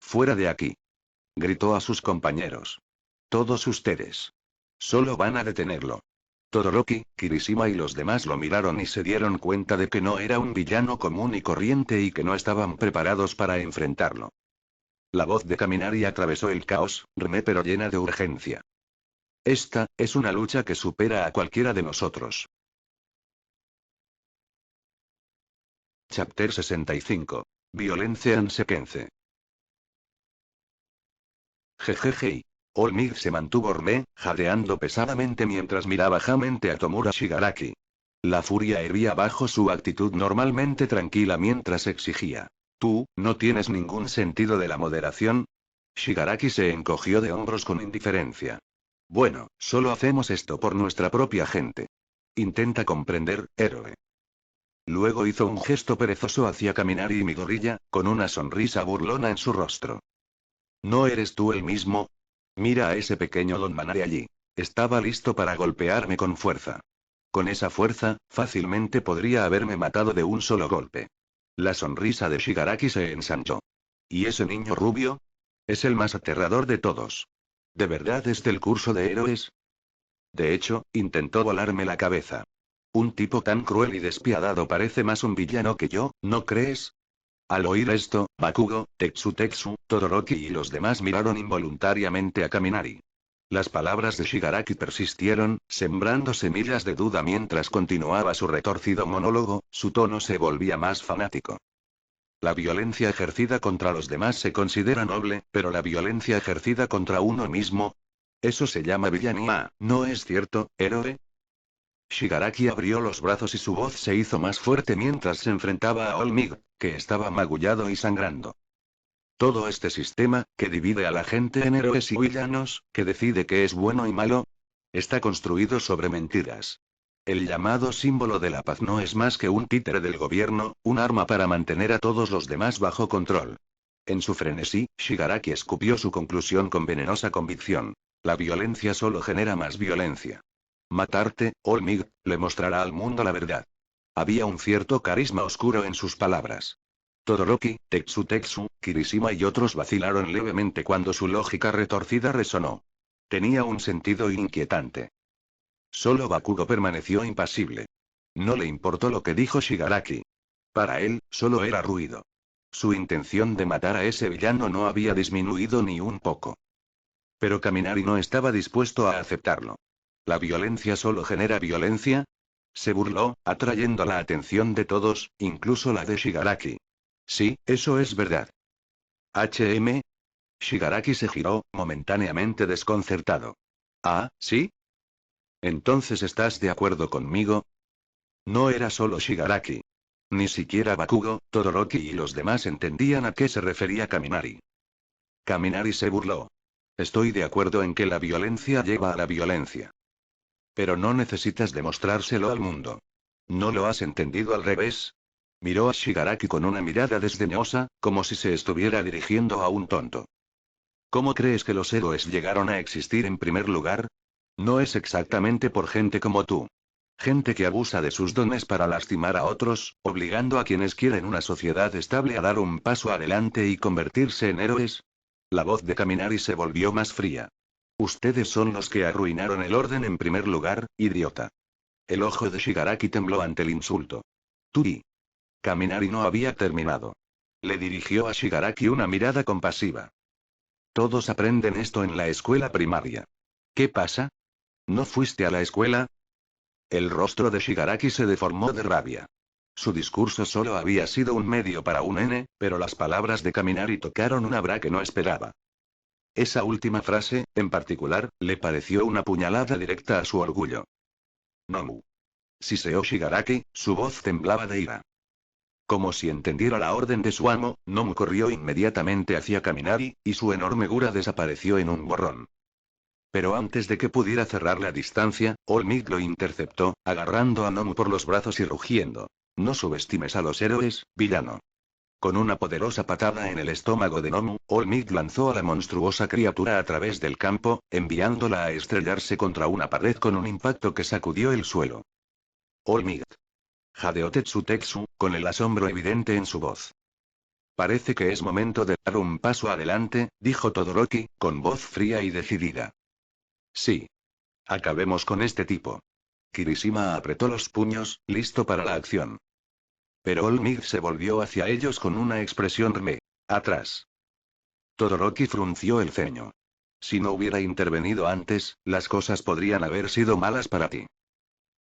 S2: Fuera de aquí. Gritó a sus compañeros. Todos ustedes. Solo van a detenerlo. Todoroki, Kirishima y los demás lo miraron y se dieron cuenta de que no era un villano común y corriente y que no estaban preparados para enfrentarlo. La voz de Kaminari atravesó el caos, pero llena de urgencia. Esta, es una lucha que supera a cualquiera de nosotros. Chapter 65. Violencia en sequence. Jejeje. All Might se mantuvo jadeando pesadamente mientras miraba fijamente a Tomura Shigaraki. La furia hervía bajo su actitud normalmente tranquila mientras exigía. ¿Tú, no tienes ningún sentido de la moderación? Shigaraki se encogió de hombros con indiferencia. Bueno, solo hacemos esto por nuestra propia gente. Intenta comprender, héroe. Luego hizo un gesto perezoso hacia Kaminari y Midoriya, con una sonrisa burlona en su rostro. ¿No eres tú el mismo? Mira a ese pequeño Don Manare allí. Estaba listo para golpearme con fuerza. Con esa fuerza, fácilmente podría haberme matado de un solo golpe. La sonrisa de Shigaraki se ensanchó. ¿Y ese niño rubio? Es el más aterrador de todos. ¿De verdad es del curso de héroes? De hecho, intentó volarme la cabeza. Un tipo tan cruel y despiadado parece más un villano que yo, ¿no crees? Al oír esto, Bakugo, Tetsu, Todoroki y los demás miraron involuntariamente a Kaminari. Las palabras de Shigaraki persistieron, sembrando semillas de duda mientras continuaba su retorcido monólogo, su tono se volvía más fanático. La violencia ejercida contra los demás se considera noble, pero la violencia ejercida contra uno mismo... Eso se llama villanía, ¿no es cierto, héroe? Shigaraki abrió los brazos y su voz se hizo más fuerte mientras se enfrentaba a All Might, que estaba magullado y sangrando. Todo este sistema, que divide a la gente en héroes y villanos, que decide qué es bueno y malo, está construido sobre mentiras. El llamado símbolo de la paz no es más que un títere del gobierno, un arma para mantener a todos los demás bajo control. En su frenesí, Shigaraki escupió su conclusión con venenosa convicción. La violencia solo genera más violencia. Matarte, All Might, le mostrará al mundo la verdad. Había un cierto carisma oscuro en sus palabras. Todoroki, Tetsu, Kirishima y otros vacilaron levemente cuando su lógica retorcida resonó. Tenía un sentido inquietante. Solo Bakugo permaneció impasible. No le importó lo que dijo Shigaraki. Para él, solo era ruido. Su intención de matar a ese villano no había disminuido ni un poco. Pero Kaminari no estaba dispuesto a aceptarlo. ¿La violencia solo genera violencia? Se burló, atrayendo la atención de todos, incluso la de Shigaraki. Sí, eso es verdad. HM. Shigaraki se giró, momentáneamente desconcertado. Ah, ¿sí? Entonces ¿estás de acuerdo conmigo? No era solo Shigaraki. Ni siquiera Bakugo, Todoroki y los demás entendían a qué se refería Kaminari. Kaminari se burló. Estoy de acuerdo en que la violencia lleva a la violencia. Pero no necesitas demostrárselo al mundo. ¿No lo has entendido al revés? Miró a Shigaraki con una mirada desdeñosa, como si se estuviera dirigiendo a un tonto. ¿Cómo crees que los héroes llegaron a existir en primer lugar? No es exactamente por gente como tú. Gente que abusa de sus dones para lastimar a otros, obligando a quienes quieren una sociedad estable a dar un paso adelante y convertirse en héroes. La voz de Kaminari se volvió más fría. Ustedes son los que arruinaron el orden en primer lugar, idiota. El ojo de Shigaraki tembló ante el insulto. Turi. Kaminari no había terminado. Le dirigió a Shigaraki una mirada compasiva. Todos aprenden esto en la escuela primaria. ¿Qué pasa? ¿No fuiste a la escuela? El rostro de Shigaraki se deformó de rabia. Su discurso solo había sido un medio para un N, pero las palabras de Kaminari tocaron una bra que no esperaba. Esa última frase, en particular, le pareció una puñalada directa a su orgullo. Nomu. Siseó Shigaraki, su voz temblaba de ira. Como si entendiera la orden de su amo, Nomu corrió inmediatamente hacia Kaminari, y su enorme gura desapareció en un borrón. Pero antes de que pudiera cerrar la distancia, All Might lo interceptó, agarrando a Nomu por los brazos y rugiendo. No subestimes a los héroes, villano. Con una poderosa patada en el estómago de Nomu, All Might lanzó a la monstruosa criatura a través del campo, enviándola a estrellarse contra una pared con un impacto que sacudió el suelo. All Might. Jadeó Tetsu, con el asombro evidente en su voz. Parece que es momento de dar un paso adelante, dijo Todoroki, con voz fría y decidida. Sí. Acabemos con este tipo. Kirishima apretó los puños, listo para la acción. Pero All Might se volvió hacia ellos con una expresión atrás. Todoroki frunció el ceño. Si no hubiera intervenido antes, las cosas podrían haber sido malas para ti.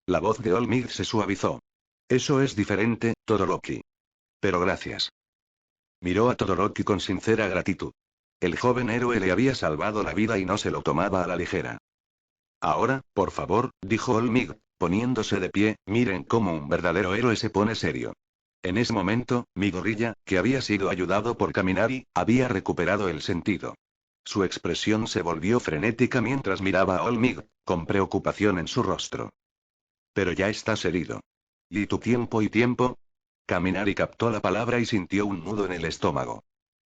S2: La voz de All Might se suavizó. Eso es diferente, Todoroki. Pero gracias. Miró a Todoroki con sincera gratitud. El joven héroe le había salvado la vida y no se lo tomaba a la ligera. Ahora, por favor, dijo All Might, poniéndose de pie, miren cómo un verdadero héroe se pone serio. En ese momento, Midoriya, que había sido ayudado por Kaminari, había recuperado el sentido. Su expresión se volvió frenética mientras miraba a All Might, con preocupación en su rostro. Pero ya estás herido. ¿Y tu tiempo y tiempo? Kaminari captó la palabra y sintió un nudo en el estómago.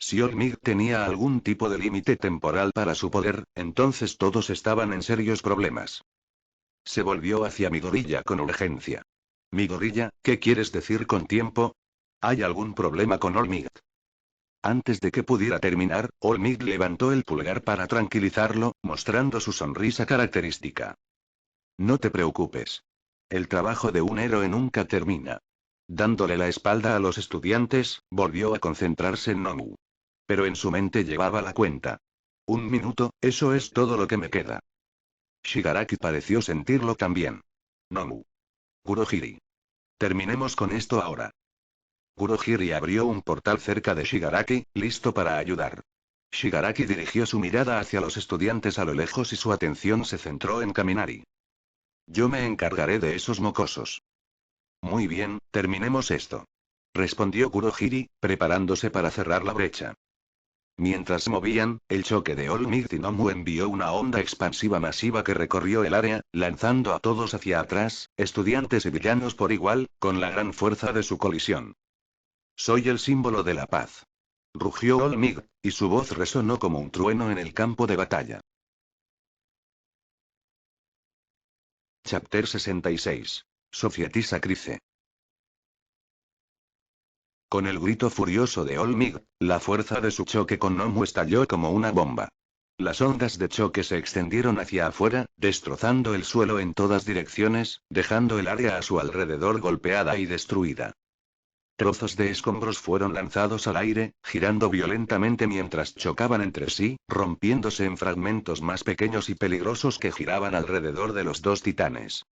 S2: Si All Might tenía algún tipo de límite temporal para su poder, entonces todos estaban en serios problemas. Se volvió hacia Midoriya con urgencia. Midoriya, ¿qué quieres decir con tiempo? ¿Hay algún problema con All Might? Antes de que pudiera terminar, All Might levantó el pulgar para tranquilizarlo, mostrando su sonrisa característica. No te preocupes. El trabajo de un héroe nunca termina. Dándole la espalda a los estudiantes, volvió a concentrarse en Nomu. Pero en su mente llevaba la cuenta. 1 minuto, eso es todo lo que me queda. Shigaraki pareció sentirlo también. Nomu. Kurohiri. Terminemos con esto ahora. Kurohiri abrió un portal cerca de Shigaraki, listo para ayudar. Shigaraki dirigió su mirada hacia los estudiantes a lo lejos y su atención se centró en Kaminari. Yo me encargaré de esos mocosos. Muy bien, terminemos esto. Respondió Kurohiri, preparándose para cerrar la brecha. Mientras se movían, el choque de All Might y Nomu envió una onda expansiva masiva que recorrió el área, lanzando a todos hacia atrás, estudiantes y villanos por igual, con la gran fuerza de su colisión. Soy el símbolo de la paz. Rugió All Might, y su voz resonó como un trueno en el campo de batalla. Chapter 66. Sofiatisa Crice. Con el grito furioso de All Might, la fuerza de su choque con Nomu estalló como una bomba. Las ondas de choque se extendieron hacia afuera, destrozando el suelo en todas direcciones, dejando el área a su alrededor golpeada y destruida. Trozos de escombros fueron lanzados al aire, girando violentamente mientras chocaban entre sí, rompiéndose en fragmentos más pequeños y peligrosos que giraban alrededor de los dos titanes.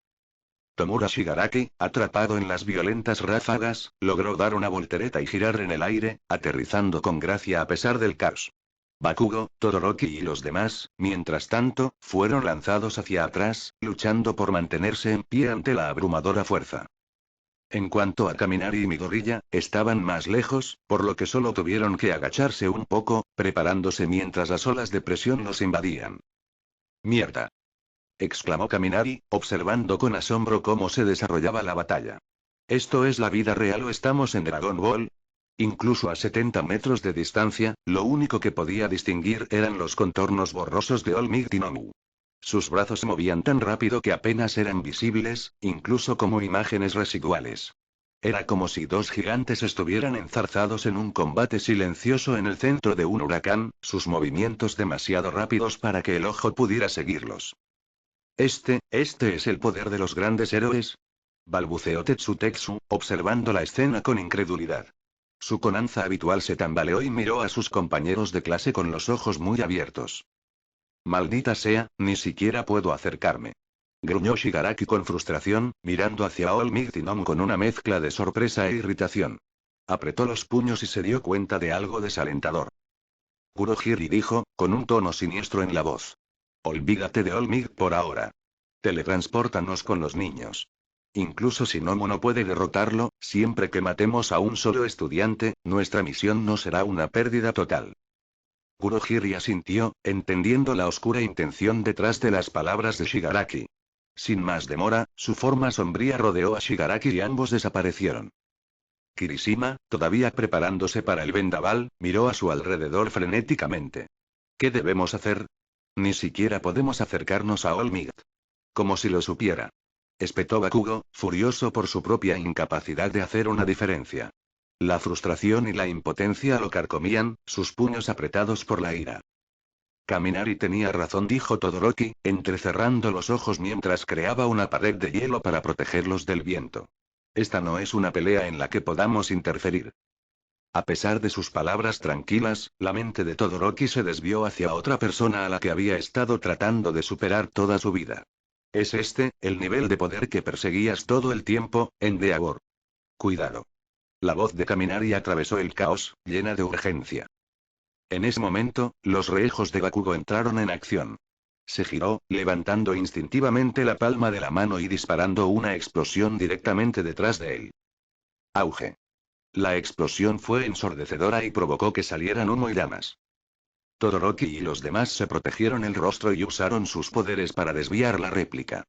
S2: Tomura Shigaraki, atrapado en las violentas ráfagas, logró dar una voltereta y girar en el aire, aterrizando con gracia a pesar del caos. Bakugo, Todoroki y los demás, mientras tanto, fueron lanzados hacia atrás, luchando por mantenerse en pie ante la abrumadora fuerza. En cuanto a Kaminari y Midoriya, estaban más lejos, por lo que solo tuvieron que agacharse un poco, preparándose mientras las olas de presión los invadían. ¡Mierda!, exclamó Kaminari, observando con asombro cómo se desarrollaba la batalla. ¿Esto es la vida real o estamos en Dragon Ball? Incluso a 70 metros de distancia, lo único que podía distinguir eran los contornos borrosos de All Might y Nomu. Sus brazos se movían tan rápido que apenas eran visibles, incluso como imágenes residuales. Era como si dos gigantes estuvieran enzarzados en un combate silencioso en el centro de un huracán, sus movimientos demasiado rápidos para que el ojo pudiera seguirlos. Este es el poder de los grandes héroes, balbuceó Tetsutetsu, observando la escena con incredulidad. Su conanza habitual se tambaleó y miró a sus compañeros de clase con los ojos muy abiertos. Maldita sea, ni siquiera puedo acercarme. Gruñó Shigaraki con frustración, mirando hacia All Might y Nomu con una mezcla de sorpresa e irritación. Apretó los puños y se dio cuenta de algo desalentador. Kurohiri dijo, con un tono siniestro en la voz. Olvídate de All Might por ahora. Teletranspórtanos con los niños. Incluso si Nomu no puede derrotarlo, siempre que matemos a un solo estudiante, nuestra misión no será una pérdida total. Kurohiri asintió, entendiendo la oscura intención detrás de las palabras de Shigaraki. Sin más demora, su forma sombría rodeó a Shigaraki y ambos desaparecieron. Kirishima, todavía preparándose para el vendaval, miró a su alrededor frenéticamente. ¿Qué debemos hacer? Ni siquiera podemos acercarnos a All Might. Como si lo supiera. Espetó Bakugo, furioso por su propia incapacidad de hacer una diferencia. La frustración y la impotencia lo carcomían, sus puños apretados por la ira. Kaminari tenía razón, dijo Todoroki, entrecerrando los ojos mientras creaba una pared de hielo para protegerlos del viento. Esta no es una pelea en la que podamos interferir. A pesar de sus palabras tranquilas, la mente de Todoroki se desvió hacia otra persona a la que había estado tratando de superar toda su vida. ¿Es este, el nivel de poder que perseguías todo el tiempo, Endeavor? Cuidado. La voz de Kaminari atravesó el caos, llena de urgencia. En ese momento, los reejos de Bakugo entraron en acción. Se giró, levantando instintivamente la palma de la mano y disparando una explosión directamente detrás de él. Auge. La explosión fue ensordecedora y provocó que salieran humo y llamas. Todoroki y los demás se protegieron el rostro y usaron sus poderes para desviar la réplica.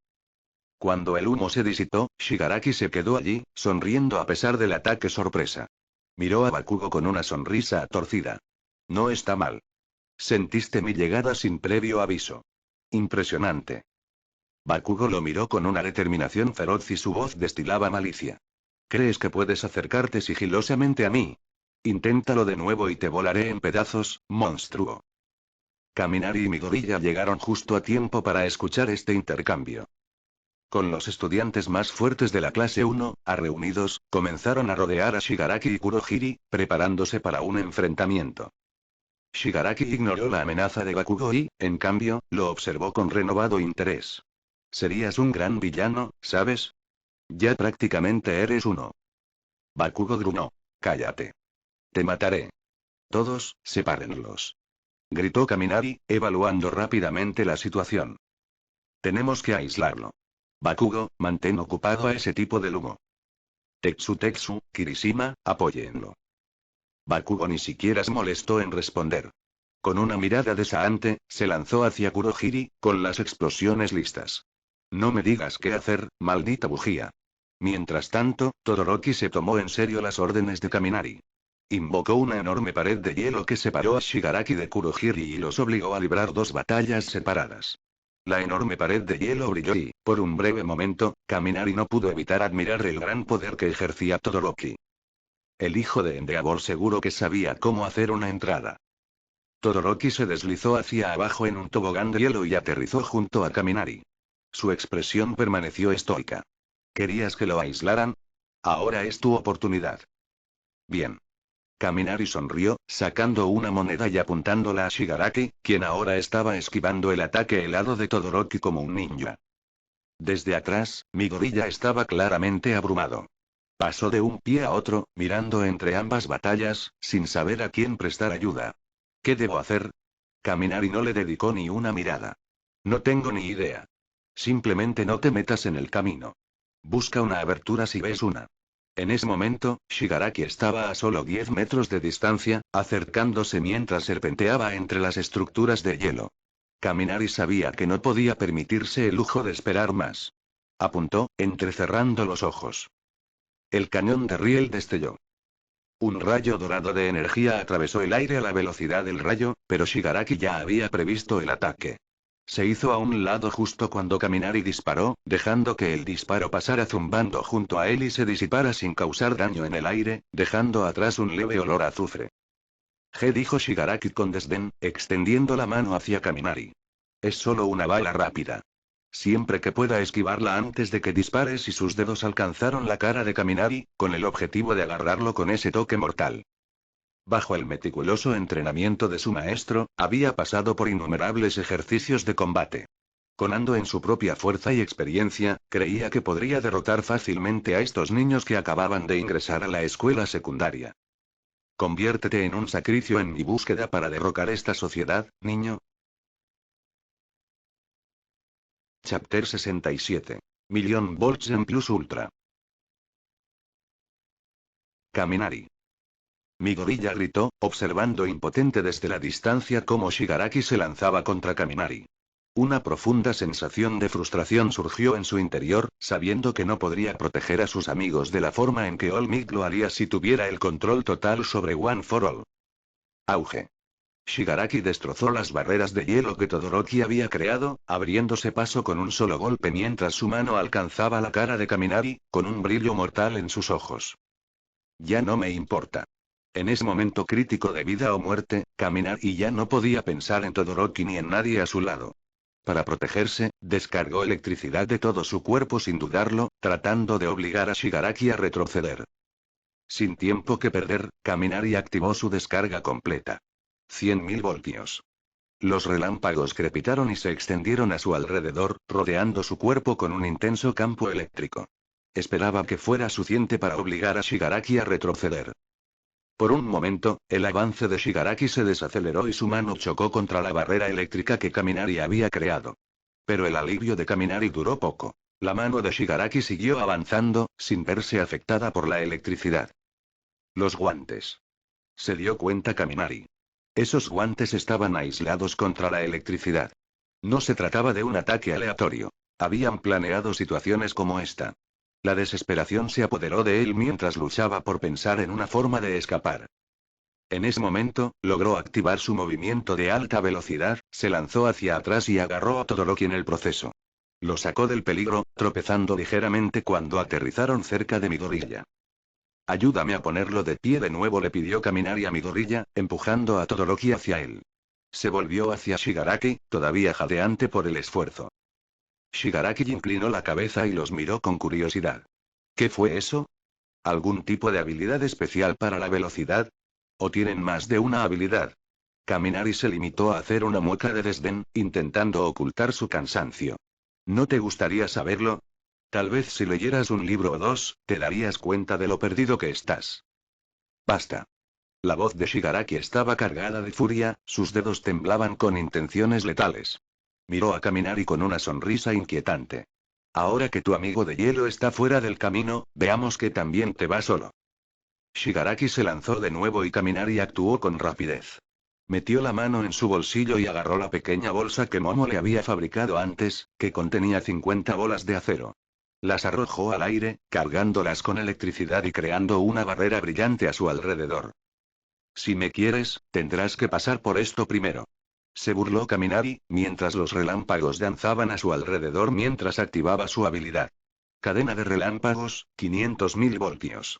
S2: Cuando el humo se disipó, Shigaraki se quedó allí, sonriendo a pesar del ataque sorpresa. Miró a Bakugo con una sonrisa torcida. No está mal. Sentiste mi llegada sin previo aviso. Impresionante. Bakugo lo miró con una determinación feroz y su voz destilaba malicia. ¿Crees que puedes acercarte sigilosamente a mí? Inténtalo de nuevo y te volaré en pedazos, monstruo. Kaminari y Midoriya llegaron justo a tiempo para escuchar este intercambio. Con los estudiantes más fuertes de la clase 1, reunidos, comenzaron a rodear a Shigaraki y Kurohiri, preparándose para un enfrentamiento. Shigaraki ignoró la amenaza de Bakugo y, en cambio, lo observó con renovado interés. Serías un gran villano, ¿sabes? Ya prácticamente eres uno. Bakugo gruñó. Cállate. Te mataré. Todos, sepárenlos. Gritó Kaminari, evaluando rápidamente la situación. Tenemos que aislarlo. Bakugo, mantén ocupado a ese tipo del humo. Tetsu, Kirishima, apóyenlo. Bakugo ni siquiera se molestó en responder. Con una mirada desafiante, se lanzó hacia Kurohiri, con las explosiones listas. No me digas qué hacer, maldita bujía. Mientras tanto, Todoroki se tomó en serio las órdenes de Kaminari. Invocó una enorme pared de hielo que separó a Shigaraki de Kurohiri y los obligó a librar dos batallas separadas. La enorme pared de hielo brilló y, por un breve momento, Kaminari no pudo evitar admirar el gran poder que ejercía Todoroki. El hijo de Endeavor seguro que sabía cómo hacer una entrada. Todoroki se deslizó hacia abajo en un tobogán de hielo y aterrizó junto a Kaminari. Su expresión permaneció estoica. ¿Querías que lo aislaran? Ahora es tu oportunidad. Bien. Kaminari sonrió, sacando una moneda y apuntándola a Shigaraki, quien ahora estaba esquivando el ataque helado de Todoroki como un ninja. Desde atrás, Midoriya estaba claramente abrumado. Pasó de un pie a otro, mirando entre ambas batallas, sin saber a quién prestar ayuda. ¿Qué debo hacer? Kaminari no le dedicó ni una mirada. No tengo ni idea. Simplemente no te metas en el camino. Busca una abertura si ves una. En ese momento, Shigaraki estaba a solo 10 metros de distancia, acercándose mientras serpenteaba entre las estructuras de hielo. Kaminari sabía que no podía permitirse el lujo de esperar más. Apuntó, entrecerrando los ojos. El cañón de riel destelló. Un rayo dorado de energía atravesó el aire a la velocidad del rayo, pero Shigaraki ya había previsto el ataque. Se hizo a un lado justo cuando Kaminari disparó, dejando que el disparo pasara zumbando junto a él y se disipara sin causar daño en el aire, dejando atrás un leve olor a azufre. Dijo Shigaraki con desdén, extendiendo la mano hacia Kaminari. Es solo una bala rápida. Siempre que pueda esquivarla antes de que dispares y sus dedos alcanzaron la cara de Kaminari, con el objetivo de agarrarlo con ese toque mortal. Bajo el meticuloso entrenamiento de su maestro, había pasado por innumerables ejercicios de combate. Conando en su propia fuerza y experiencia, creía que podría derrotar fácilmente a estos niños que acababan de ingresar a la escuela secundaria. Conviértete en un sacrificio en mi búsqueda para derrocar esta sociedad, niño. Chapter 67. Million volts en plus ultra. Kaminari. Midoriya gritó, observando impotente desde la distancia cómo Shigaraki se lanzaba contra Kaminari. Una profunda sensación de frustración surgió en su interior, sabiendo que no podría proteger a sus amigos de la forma en que All Might lo haría si tuviera el control total sobre One for All. Auge. Shigaraki destrozó las barreras de hielo que Todoroki había creado, abriéndose paso con un solo golpe mientras su mano alcanzaba la cara de Kaminari, con un brillo mortal en sus ojos. Ya no me importa. En ese momento crítico de vida o muerte, Kaminari ya no podía pensar en Todoroki ni en nadie a su lado. Para protegerse, descargó electricidad de todo su cuerpo sin dudarlo, tratando de obligar a Shigaraki a retroceder. Sin tiempo que perder, Kaminari activó su descarga completa. 100.000 voltios. Los relámpagos crepitaron y se extendieron a su alrededor, rodeando su cuerpo con un intenso campo eléctrico. Esperaba que fuera suficiente para obligar a Shigaraki a retroceder. Por un momento, el avance de Shigaraki se desaceleró y su mano chocó contra la barrera eléctrica que Kaminari había creado. Pero el alivio de Kaminari duró poco. La mano de Shigaraki siguió avanzando, sin verse afectada por la electricidad. Los guantes. Se dio cuenta Kaminari. Esos guantes estaban aislados contra la electricidad. No se trataba de un ataque aleatorio. Habían planeado situaciones como esta. La desesperación se apoderó de él mientras luchaba por pensar en una forma de escapar. En ese momento, logró activar su movimiento de alta velocidad, se lanzó hacia atrás y agarró a Todoroki en el proceso. Lo sacó del peligro, tropezando ligeramente cuando aterrizaron cerca de Midoriya. Ayúdame a ponerlo de pie de nuevo, le pidió Kaminari a Midoriya, empujando a Todoroki hacia él. Se volvió hacia Shigaraki, todavía jadeante por el esfuerzo. Shigaraki inclinó la cabeza y los miró con curiosidad. ¿Qué fue eso? ¿Algún tipo de habilidad especial para la velocidad? ¿O tienen más de una habilidad? Kaminari se limitó a hacer una mueca de desdén, intentando ocultar su cansancio. ¿No te gustaría saberlo? Tal vez si leyeras un libro o dos, te darías cuenta de lo perdido que estás. Basta. La voz de Shigaraki estaba cargada de furia, sus dedos temblaban con intenciones letales. Miró a Kaminari con una sonrisa inquietante. Ahora que tu amigo de hielo está fuera del camino, veamos que también te va solo. Shigaraki se lanzó de nuevo y Kaminari actuó con rapidez. Metió la mano en su bolsillo y agarró la pequeña bolsa que Momo le había fabricado antes, que contenía 50 bolas de acero. Las arrojó al aire, cargándolas con electricidad y creando una barrera brillante a su alrededor. Si me quieres, tendrás que pasar por esto primero. Se burló Kaminari, mientras los relámpagos danzaban a su alrededor mientras activaba su habilidad. Cadena de relámpagos, 500.000 voltios.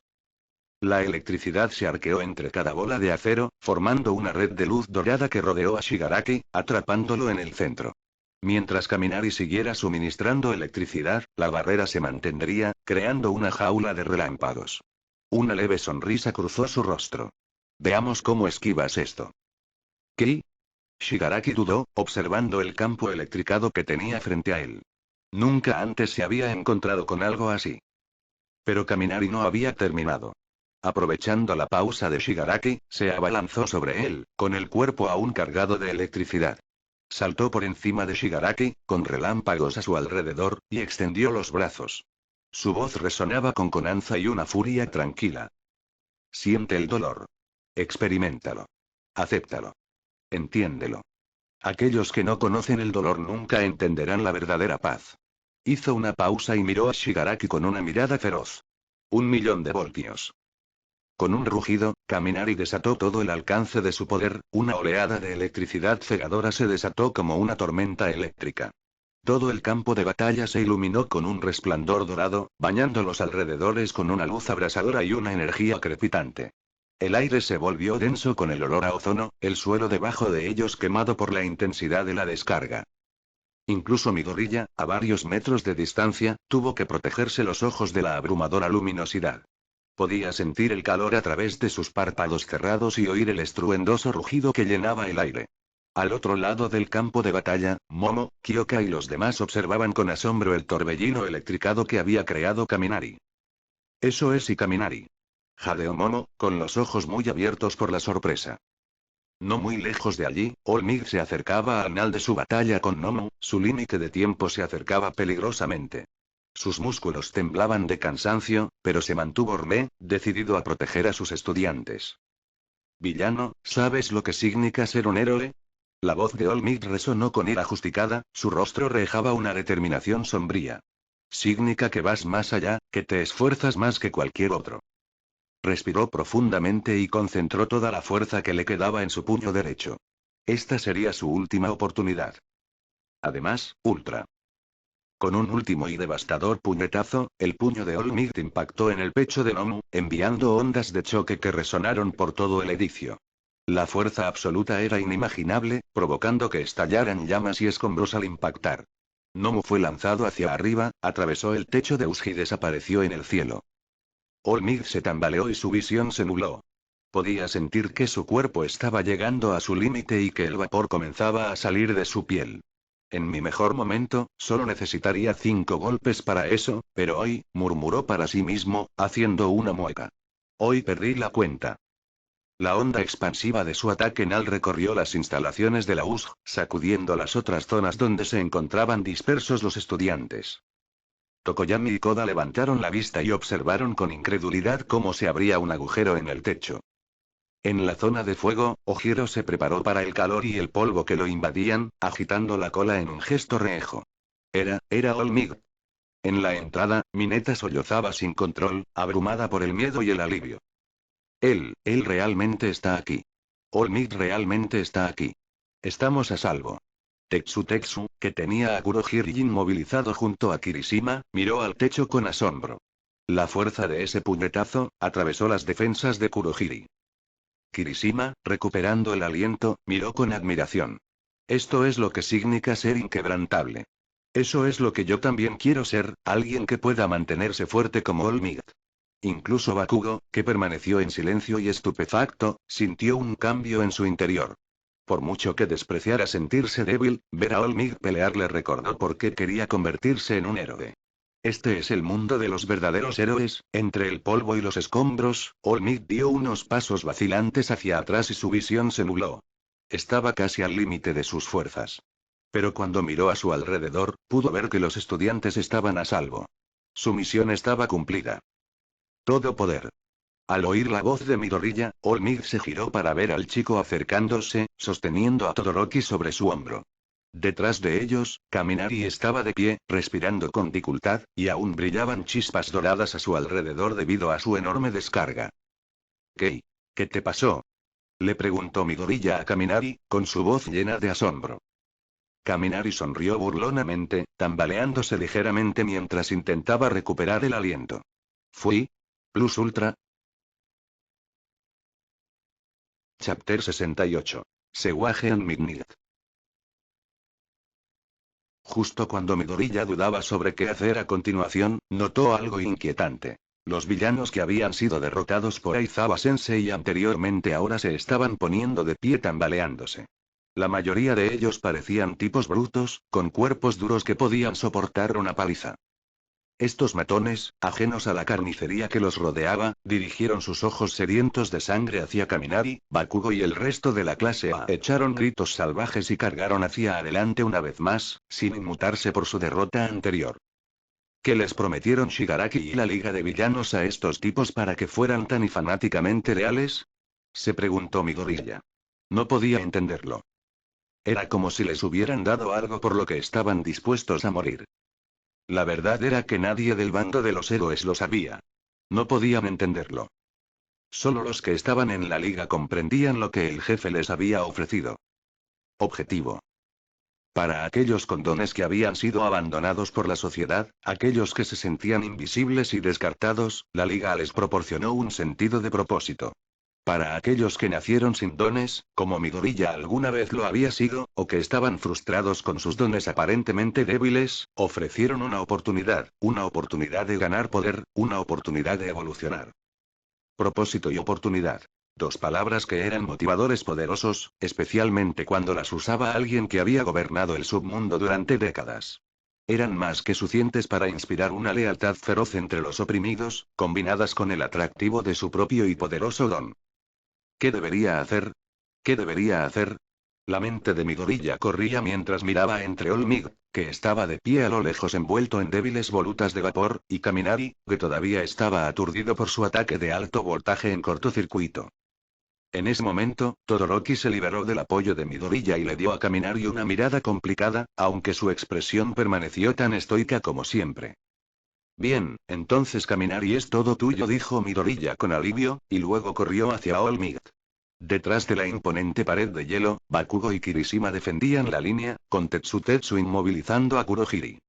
S2: La electricidad se arqueó entre cada bola de acero, formando una red de luz dorada que rodeó a Shigaraki, atrapándolo en el centro. Mientras Kaminari siguiera suministrando electricidad, la barrera se mantendría, creando una jaula de relámpagos. Una leve sonrisa cruzó su rostro. Veamos cómo esquivas esto. ¿Qué? Shigaraki dudó, observando el campo electricado que tenía frente a él. Nunca antes se había encontrado con algo así. Pero Kaminari no había terminado. Aprovechando la pausa de Shigaraki, se abalanzó sobre él, con el cuerpo aún cargado de electricidad. Saltó por encima de Shigaraki, con relámpagos a su alrededor, y extendió los brazos. Su voz resonaba con confianza y una furia tranquila. Siente el dolor. Experiméntalo. Acéptalo. Entiéndelo. Aquellos que no conocen el dolor nunca entenderán la verdadera paz. Hizo una pausa y miró a Shigaraki con una mirada feroz. 1.000.000 de voltios. Con un rugido, Kaminari desató todo el alcance de su poder, una oleada de electricidad cegadora se desató como una tormenta eléctrica. Todo el campo de batalla se iluminó con un resplandor dorado, bañando los alrededores con una luz abrasadora y una energía crepitante. El aire se volvió denso con el olor a ozono, el suelo debajo de ellos quemado por la intensidad de la descarga. Incluso Midoriya, a varios metros de distancia, tuvo que protegerse los ojos de la abrumadora luminosidad. Podía sentir el calor a través de sus párpados cerrados y oír el estruendoso rugido que llenaba el aire. Al otro lado del campo de batalla, Momo, Kyoka y los demás observaban con asombro el torbellino electricado que había creado Kaminari. Eso es y Kaminari. Jadeó Momo, con los ojos muy abiertos por la sorpresa. No muy lejos de allí, All Might se acercaba al final de su batalla con Momo, su límite de tiempo se acercaba peligrosamente. Sus músculos temblaban de cansancio, pero se mantuvo firme, decidido a proteger a sus estudiantes. Villano, ¿sabes lo que significa ser un héroe? La voz de All Might resonó con ira justificada, su rostro reflejaba una determinación sombría. Significa que vas más allá, que te esfuerzas más que cualquier otro. Respiró profundamente y concentró toda la fuerza que le quedaba en su puño derecho. Esta sería su última oportunidad. Además, Ultra. Con un último y devastador puñetazo, el puño de All Might impactó en el pecho de Nomu, enviando ondas de choque que resonaron por todo el edificio. La fuerza absoluta era inimaginable, provocando que estallaran llamas y escombros al impactar. Nomu fue lanzado hacia arriba, atravesó el techo de Uji y desapareció en el cielo. All Might se tambaleó y su visión se nubló. Podía sentir que su cuerpo estaba llegando a su límite y que el vapor comenzaba a salir de su piel. En mi mejor momento, solo necesitaría 5 golpes para eso, pero hoy, murmuró para sí mismo, haciendo una mueca. Hoy perdí la cuenta. La onda expansiva de su ataque Nal recorrió las instalaciones de la USG, sacudiendo las otras zonas donde se encontraban dispersos los estudiantes. Tokoyami y Koda levantaron la vista y observaron con incredulidad cómo se abría un agujero en el techo. En la zona de fuego, Ojiro se preparó para el calor y el polvo que lo invadían, agitando la cola en un gesto reejo. Era All Might. En la entrada, Mineta sollozaba sin control, abrumada por el miedo y el alivio. Él realmente está aquí. All Might realmente está aquí. Estamos a salvo. Tetsu, que tenía a Kurohiri inmovilizado junto a Kirishima, miró al techo con asombro. La fuerza de ese puñetazo, atravesó las defensas de Kurohiri. Kirishima, recuperando el aliento, miró con admiración. Esto es lo que significa ser inquebrantable. Eso es lo que yo también quiero ser, alguien que pueda mantenerse fuerte como All Might. Incluso Bakugo, que permaneció en silencio y estupefacto, sintió un cambio en su interior. Por mucho que despreciara sentirse débil, ver a All Might pelear le recordó por qué quería convertirse en un héroe. Este es el mundo de los verdaderos héroes. Entre el polvo y los escombros, All Might dio unos pasos vacilantes hacia atrás y su visión se nubló. Estaba casi al límite de sus fuerzas. Pero cuando miró a su alrededor, pudo ver que los estudiantes estaban a salvo. Su misión estaba cumplida. Todo poder. Al oír la voz de Midoriya, All Might se giró para ver al chico acercándose, sosteniendo a Todoroki sobre su hombro. Detrás de ellos, Kaminari estaba de pie, respirando con dificultad, y aún brillaban chispas doradas a su alrededor debido a su enorme descarga. ¿Qué? ¿Qué te pasó? Le preguntó Midoriya a Kaminari, con su voz llena de asombro. Kaminari sonrió burlonamente, tambaleándose ligeramente mientras intentaba recuperar el aliento. ¿Fui? ¿Plus Ultra? Chapter 68. Sewage and Midnight. Justo cuando Midoriya dudaba sobre qué hacer a continuación, notó algo inquietante. Los villanos que habían sido derrotados por Aizawa Sensei anteriormente ahora se estaban poniendo de pie tambaleándose. La mayoría de ellos parecían tipos brutos, con cuerpos duros que podían soportar una paliza. Estos matones, ajenos a la carnicería que los rodeaba, dirigieron sus ojos sedientos de sangre hacia Kaminari, Bakugo y el resto de la clase A. Echaron gritos salvajes y cargaron hacia adelante una vez más, sin inmutarse por su derrota anterior. ¿Qué les prometieron Shigaraki y la Liga de Villanos a estos tipos para que fueran tan fanáticamente leales? Se preguntó Midoriya. No podía entenderlo. Era como si les hubieran dado algo por lo que estaban dispuestos a morir. La verdad era que nadie del bando de los héroes lo sabía. No podían entenderlo. Solo los que estaban en la liga comprendían lo que el jefe les había ofrecido. Objetivo. Para aquellos condones que habían sido abandonados por la sociedad, aquellos que se sentían invisibles y descartados, la liga les proporcionó un sentido de propósito. Para aquellos que nacieron sin dones, como Midoriya alguna vez lo había sido, o que estaban frustrados con sus dones aparentemente débiles, ofrecieron una oportunidad de ganar poder, una oportunidad de evolucionar. Propósito y oportunidad. Dos palabras que eran motivadores poderosos, especialmente cuando las usaba alguien que había gobernado el submundo durante décadas. Eran más que suficientes para inspirar una lealtad feroz entre los oprimidos, combinadas con el atractivo de su propio y poderoso don. ¿Qué debería hacer? ¿Qué debería hacer? La mente de Midoriya corría mientras miraba entre All Might, que estaba de pie a lo lejos envuelto en débiles volutas de vapor, y Kaminari, que todavía estaba aturdido por su ataque de alto voltaje en cortocircuito. En ese momento, Todoroki se liberó del apoyo de Midoriya y le dio a Kaminari una mirada complicada, aunque su expresión permaneció tan estoica como siempre. Bien, entonces Kaminari es todo tuyo, dijo Midoriya con alivio, y luego corrió hacia All Might. Detrás de la imponente pared de hielo, Bakugo y Kirishima defendían la línea, con Tetsutetsu inmovilizando a Kurohiri.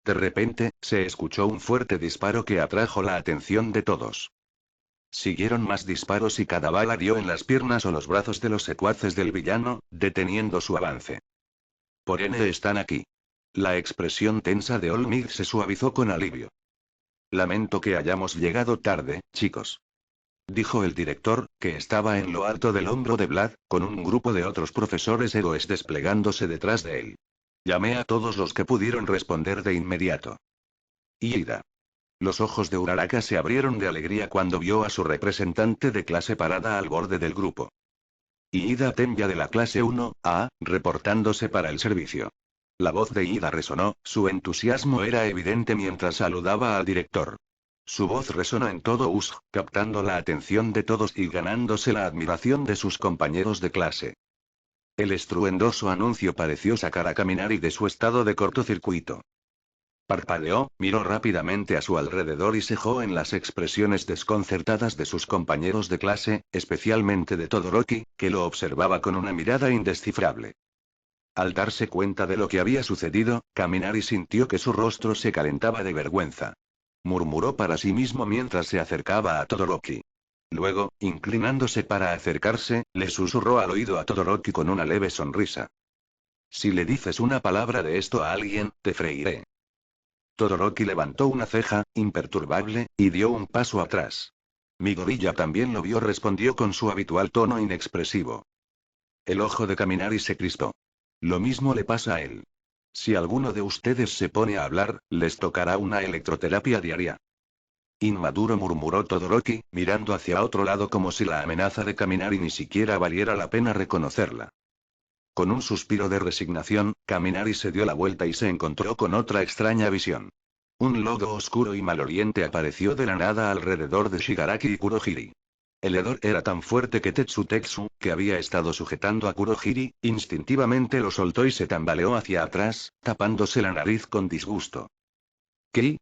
S2: De repente, se escuchó un fuerte disparo que atrajo la atención de todos. Siguieron más disparos y cada bala dio en las piernas o los brazos de los secuaces del villano, deteniendo su avance. ¿Por qué están aquí? La expresión tensa de All Might se suavizó con alivio. Lamento que hayamos llegado tarde, chicos. Dijo el director, que estaba en lo alto del hombro de Vlad, con un grupo de otros profesores héroes desplegándose detrás de él. Llamé a todos los que pudieron responder de inmediato. Ida. Los ojos de Uraraka se abrieron de alegría cuando vio a su representante de clase parada al borde del grupo. Ida Tenya de la clase 1A, reportándose para el servicio. La voz de Ida resonó, su entusiasmo era evidente mientras saludaba al director. Su voz resonó en todo USG, captando la atención de todos y ganándose la admiración de sus compañeros de clase. El estruendoso anuncio pareció sacar a Kaminari de su estado de cortocircuito. Parpadeó, miró rápidamente a su alrededor y cejó en las expresiones desconcertadas de sus compañeros de clase, especialmente de Todoroki, que lo observaba con una mirada indescifrable. Al darse cuenta de lo que había sucedido, Kaminari sintió que su rostro se calentaba de vergüenza. Murmuró para sí mismo mientras se acercaba a Todoroki. Luego, inclinándose para acercarse, le susurró al oído a Todoroki con una leve sonrisa. Si le dices una palabra de esto a alguien, te freiré. Todoroki levantó una ceja, imperturbable, y dio un paso atrás. Midoriya también lo vio, respondió con su habitual tono inexpresivo. El ojo de Kaminari se crispó. Lo mismo le pasa a él. Si alguno de ustedes se pone a hablar, les tocará una electroterapia diaria. Inmaduro, murmuró Todoroki, mirando hacia otro lado como si la amenaza de Kaminari ni siquiera valiera la pena reconocerla. Con un suspiro de resignación, Kaminari se dio la vuelta y se encontró con otra extraña visión. Un lodo oscuro y maloliente apareció de la nada alrededor de Shigaraki y Kurohiri. El hedor era tan fuerte que Tetsu, que había estado sujetando a Kurohiri, instintivamente lo soltó y se tambaleó hacia atrás, tapándose la nariz con disgusto. ¿Qué?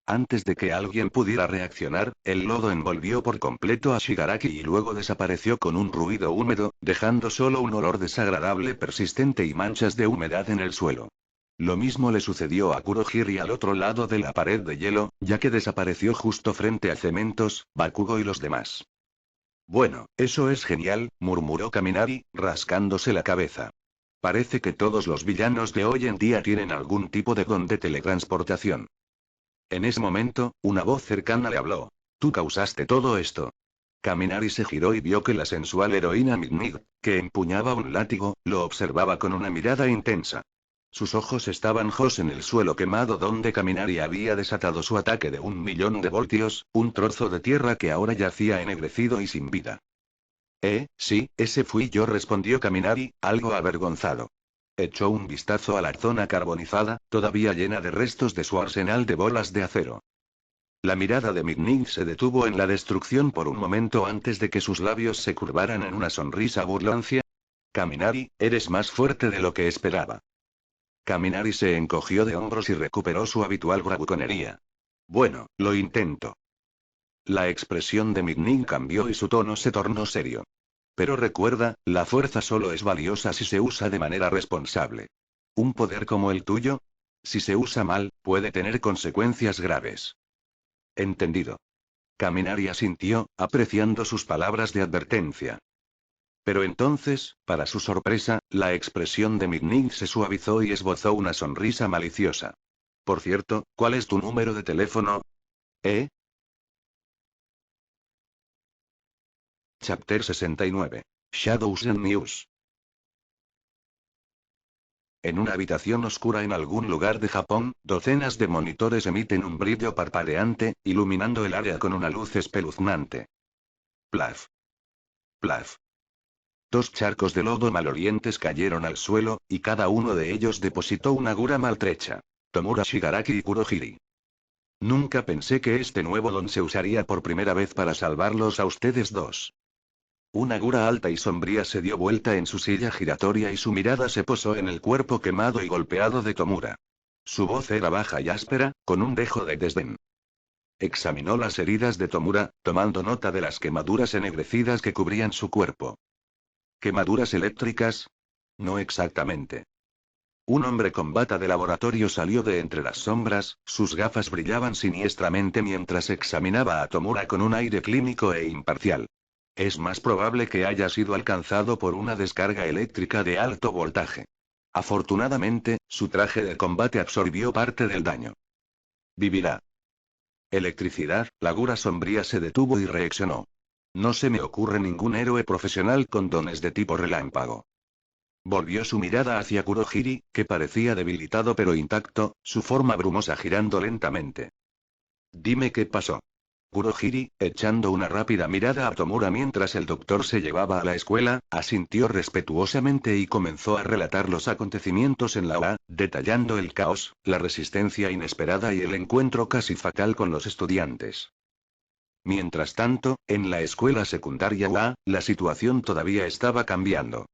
S2: Antes de que alguien pudiera reaccionar, el lodo envolvió por completo a Shigaraki y luego desapareció con un ruido húmedo, dejando solo un olor desagradable persistente y manchas de humedad en el suelo. Lo mismo le sucedió a Kurohiri al otro lado de la pared de hielo, ya que desapareció justo frente a Cementos, Bakugo y los demás. Bueno, eso es genial, murmuró Kaminari, rascándose la cabeza. Parece que todos los villanos de hoy en día tienen algún tipo de don de teletransportación. En ese momento, una voz cercana le habló. Tú causaste todo esto. Kaminari se giró y vio que la sensual heroína Midnight, que empuñaba un látigo, lo observaba con una mirada intensa. Sus ojos estaban fijos en el suelo quemado donde Kaminari había desatado su ataque de 1.000.000 de voltios, un trozo de tierra que ahora yacía ennegrecido y sin vida. Sí, ese fui yo, respondió Kaminari, algo avergonzado. Echó un vistazo a la zona carbonizada, todavía llena de restos de su arsenal de bolas de acero. La mirada de Midnight se detuvo en la destrucción por un momento antes de que sus labios se curvaran en una sonrisa burlancia. Kaminari, eres más fuerte de lo que esperaba. Kaminari se encogió de hombros y recuperó su habitual bravuconería. Bueno, lo intento. La expresión de Midnight cambió y su tono se tornó serio. Pero recuerda, la fuerza solo es valiosa si se usa de manera responsable. ¿Un poder como el tuyo? Si se usa mal, puede tener consecuencias graves. Entendido. Kaminari asintió, apreciando sus palabras de advertencia. Pero entonces, para su sorpresa, la expresión de Midnight se suavizó y esbozó una sonrisa maliciosa. Por cierto, ¿cuál es tu número de teléfono? Chapter 69. Shadows and News. En una habitación oscura en algún lugar de Japón, docenas de monitores emiten un brillo parpadeante, iluminando el área con una luz espeluznante. Plaf. Plaf. 2 charcos de lodo malolientes cayeron al suelo, y cada uno de ellos depositó una gura maltrecha. Tomura, Shigaraki y Kurohiri. Nunca pensé que este nuevo don se usaría por primera vez para salvarlos a ustedes dos. Una gura alta y sombría se dio vuelta en su silla giratoria y su mirada se posó en el cuerpo quemado y golpeado de Tomura. Su voz era baja y áspera, con un dejo de desdén. Examinó las heridas de Tomura, tomando nota de las quemaduras ennegrecidas que cubrían su cuerpo. ¿Quemaduras eléctricas? No exactamente. Un hombre con bata de laboratorio salió de entre las sombras, sus gafas brillaban siniestramente mientras examinaba a Tomura con un aire clínico e imparcial. Es más probable que haya sido alcanzado por una descarga eléctrica de alto voltaje. Afortunadamente, su traje de combate absorbió parte del daño. Vivirá. Electricidad, la gura sombría se detuvo y reaccionó. No se me ocurre ningún héroe profesional con dones de tipo relámpago. Volvió su mirada hacia Kurohiri, que parecía debilitado pero intacto, su forma brumosa girando lentamente. Dime qué pasó. Kurohiri, echando una rápida mirada a Tomura mientras el doctor se llevaba a la escuela, asintió respetuosamente y comenzó a relatar los acontecimientos en la UA, detallando el caos, la resistencia inesperada y el encuentro casi fatal con los estudiantes. Mientras tanto, en la escuela secundaria UA, la situación todavía estaba cambiando.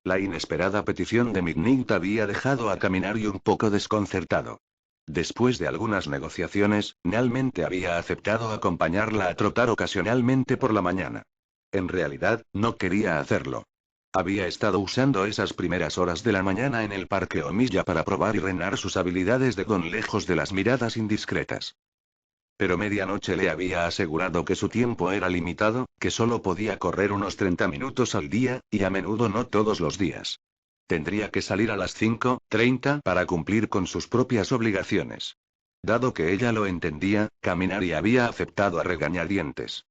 S2: La inesperada petición de Midnight había dejado a Kaminari un poco desconcertado. Después de algunas negociaciones, realmente había aceptado acompañarla a trotar ocasionalmente por la mañana. En realidad, no quería hacerlo. Había estado usando esas primeras horas de la mañana en el parque Omiya para probar y renar sus habilidades de don lejos de las miradas indiscretas. Pero medianoche le había asegurado que su tiempo era limitado, que solo podía correr unos 30 minutos al día, y a menudo no todos los días. Tendría que salir a las 5:30 para cumplir con sus propias obligaciones. Dado que ella lo entendía, Kaminari había aceptado a regañadientes.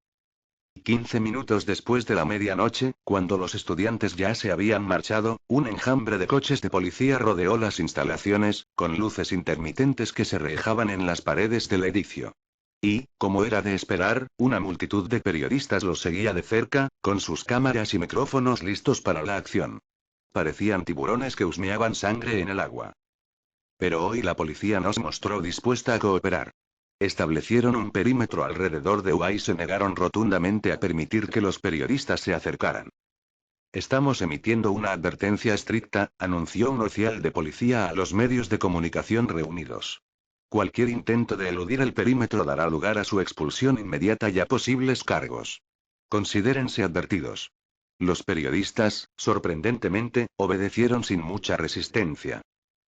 S2: 15 minutos después de la medianoche, cuando los estudiantes ya se habían marchado, un enjambre de coches de policía rodeó las instalaciones, con luces intermitentes que se rejaban en las paredes del edificio. Y, como era de esperar, una multitud de periodistas los seguía de cerca, con sus cámaras y micrófonos listos para la acción. Parecían tiburones que husmeaban sangre en el agua. Pero hoy la policía no se mostró dispuesta a cooperar. Establecieron un perímetro alrededor de UA y se negaron rotundamente a permitir que los periodistas se acercaran. Estamos emitiendo una advertencia estricta, anunció un oficial de policía a los medios de comunicación reunidos. Cualquier intento de eludir el perímetro dará lugar a su expulsión inmediata y a posibles cargos. Considérense advertidos. Los periodistas, sorprendentemente, obedecieron sin mucha resistencia.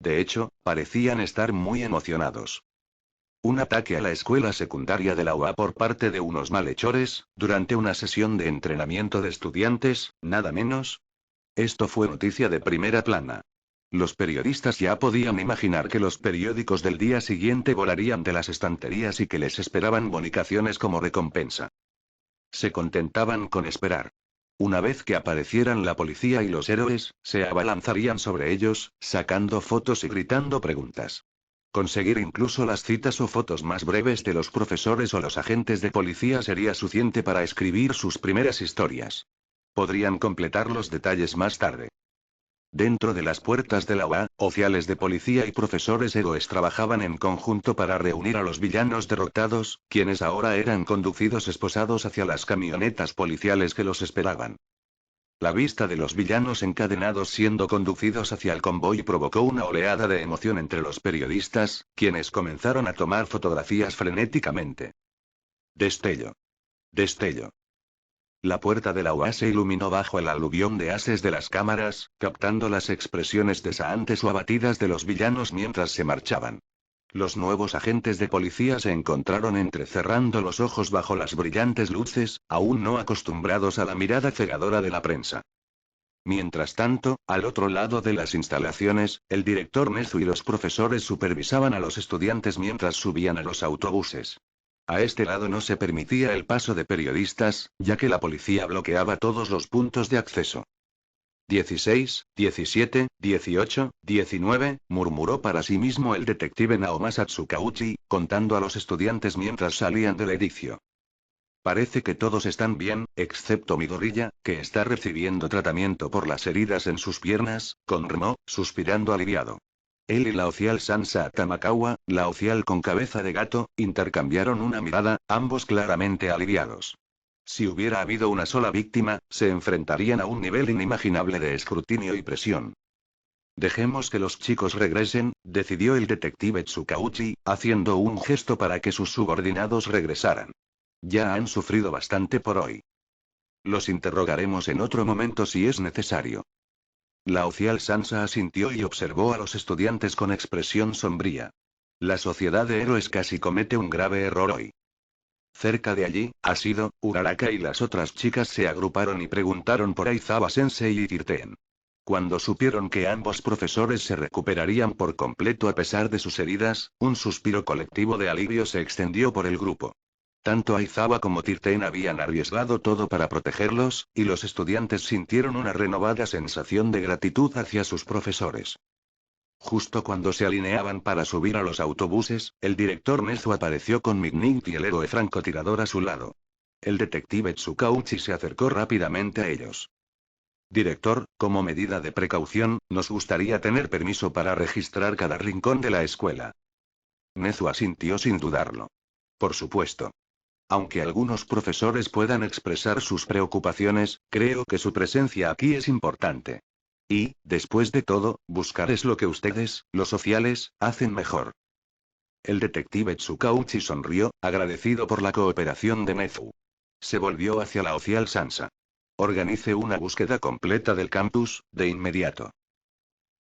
S2: De hecho, parecían estar muy emocionados. Un ataque a la escuela secundaria de la UA por parte de unos malhechores, durante una sesión de entrenamiento de estudiantes, nada menos. Esto fue noticia de primera plana. Los periodistas ya podían imaginar que los periódicos del día siguiente volarían de las estanterías y que les esperaban bonificaciones como recompensa. Se contentaban con esperar. Una vez que aparecieran la policía y los héroes, se abalanzarían sobre ellos, sacando fotos y gritando preguntas. Conseguir incluso las citas o fotos más breves de los profesores o los agentes de policía sería suficiente para escribir sus primeras historias. Podrían completar los detalles más tarde. Dentro de las puertas de la UA, oficiales de policía y profesores héroes trabajaban en conjunto para reunir a los villanos derrotados, quienes ahora eran conducidos esposados hacia las camionetas policiales que los esperaban. La vista de los villanos encadenados siendo conducidos hacia el convoy provocó una oleada de emoción entre los periodistas, quienes comenzaron a tomar fotografías frenéticamente. Destello. Destello. La puerta de la UA se iluminó bajo el aluvión de haces de las cámaras, captando las expresiones desaantes o abatidas de los villanos mientras se marchaban. Los nuevos agentes de policía se encontraron entrecerrando los ojos bajo las brillantes luces, aún no acostumbrados a la mirada cegadora de la prensa. Mientras tanto, al otro lado de las instalaciones, el director Nezu y los profesores supervisaban a los estudiantes mientras subían a los autobuses. A este lado no se permitía el paso de periodistas, ya que la policía bloqueaba todos los puntos de acceso. 16, 17, 18, 19, murmuró para sí mismo el detective Naomasa Tsukauchi, contando a los estudiantes mientras salían del edificio. Parece que todos están bien, excepto Midoriya, que está recibiendo tratamiento por las heridas en sus piernas, confirmó, suspirando aliviado. Él y la oficial Sansa Tamakawa, la oficial con cabeza de gato, intercambiaron una mirada, ambos claramente aliviados. Si hubiera habido una sola víctima, se enfrentarían a un nivel inimaginable de escrutinio y presión. Dejemos que los chicos regresen, decidió el detective Tsukauchi, haciendo un gesto para que sus subordinados regresaran. Ya han sufrido bastante por hoy. Los interrogaremos en otro momento si es necesario. La oficial Sansa asintió y observó a los estudiantes con expresión sombría. La sociedad de héroes casi comete un grave error hoy. Cerca de allí, Asido, Uraraka y las otras chicas se agruparon y preguntaron por Aizawa-sensei y Tirten. Cuando supieron que ambos profesores se recuperarían por completo a pesar de sus heridas, un suspiro colectivo de alivio se extendió por el grupo. Tanto Aizawa como Tirten habían arriesgado todo para protegerlos, y los estudiantes sintieron una renovada sensación de gratitud hacia sus profesores. Justo cuando se alineaban para subir a los autobuses, el director Nezu apareció con Mignight y el héroe francotirador a su lado. El detective Tsukauchi se acercó rápidamente a ellos. Director, como medida de precaución, nos gustaría tener permiso para registrar cada rincón de la escuela. Nezu asintió sin dudarlo. Por supuesto. Aunque algunos profesores puedan expresar sus preocupaciones, creo que su presencia aquí es importante. Y, después de todo, buscar es lo que ustedes, los oficiales, hacen mejor. El detective Tsukauchi sonrió, agradecido por la cooperación de Nezu. Se volvió hacia la oficial Sansa. Organice una búsqueda completa del campus, de inmediato.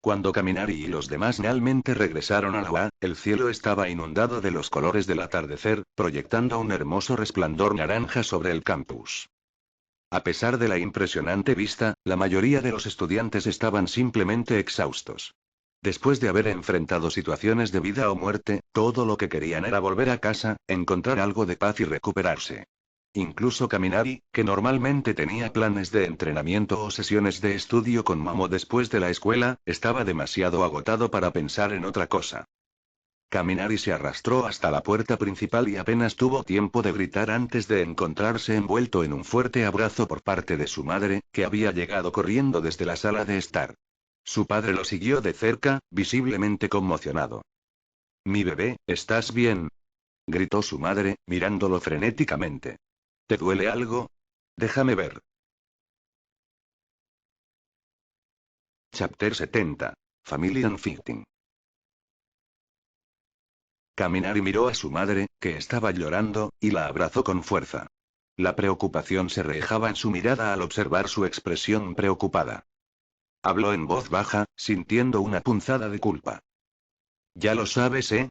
S2: Cuando Kaminari y los demás realmente regresaron a la UA, el cielo estaba inundado de los colores del atardecer, proyectando un hermoso resplandor naranja sobre el campus. A pesar de la impresionante vista, la mayoría de los estudiantes estaban simplemente exhaustos. Después de haber enfrentado situaciones de vida o muerte, todo lo que querían era volver a casa, encontrar algo de paz y recuperarse. Incluso Kaminari, que normalmente tenía planes de entrenamiento o sesiones de estudio con Mamo después de la escuela, estaba demasiado agotado para pensar en otra cosa. Kaminari se arrastró hasta la puerta principal y apenas tuvo tiempo de gritar antes de encontrarse envuelto en un fuerte abrazo por parte de su madre, que había llegado corriendo desde la sala de estar. Su padre lo siguió de cerca, visiblemente conmocionado. Mi bebé, ¿estás bien? Gritó su madre, mirándolo frenéticamente. ¿Te duele algo? Déjame ver. Chapter 70. Family and Fighting. Kaminari miró a su madre, que estaba llorando, y la abrazó con fuerza. La preocupación se reflejaba en su mirada al observar su expresión preocupada. Habló en voz baja, sintiendo una punzada de culpa. Ya lo sabes, ¿eh?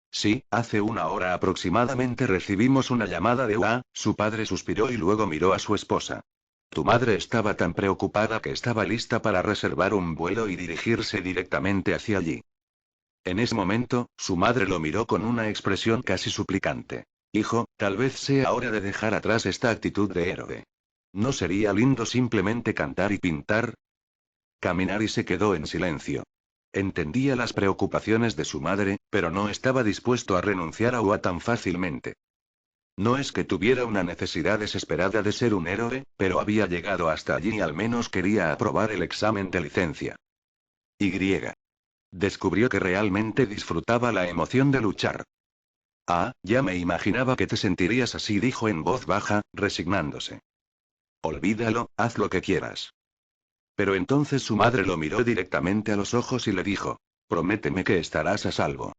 S2: Sí, hace una hora aproximadamente recibimos una llamada de UA, su padre suspiró y luego miró a su esposa. Tu madre estaba tan preocupada que estaba lista para reservar un vuelo y dirigirse directamente hacia allí. En ese momento, su madre lo miró con una expresión casi suplicante. Hijo, tal vez sea hora de dejar atrás esta actitud de héroe. ¿No sería lindo simplemente cantar y pintar? Kaminari se quedó en silencio. Entendía las preocupaciones de su madre, pero no estaba dispuesto a renunciar a UA tan fácilmente. No es que tuviera una necesidad desesperada de ser un héroe, pero había llegado hasta allí y al menos quería aprobar el examen de licencia. Y. Descubrió que realmente disfrutaba la emoción de luchar. Ah, ya me imaginaba que te sentirías así, dijo en voz baja, resignándose. Olvídalo, haz lo que quieras. Pero entonces su madre lo miró directamente a los ojos y le dijo: prométeme que estarás a salvo.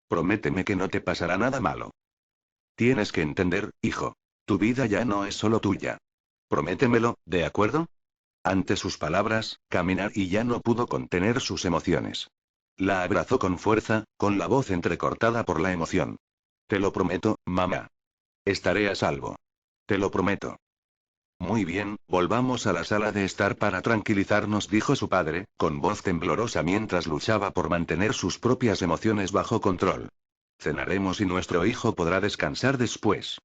S2: Prométeme que no te pasará nada malo. Tienes que entender, hijo. Tu vida ya no es solo tuya. Prométemelo, ¿de acuerdo? Ante sus palabras, Kaminari ya no pudo contener sus emociones. La abrazó con fuerza, con la voz entrecortada por la emoción. Te lo prometo, mamá. Estaré a salvo. Te lo prometo. Muy bien, volvamos a la sala de estar para tranquilizarnos, dijo su padre, con voz temblorosa mientras luchaba por mantener sus propias emociones bajo control. Cenaremos y nuestro hijo podrá descansar después.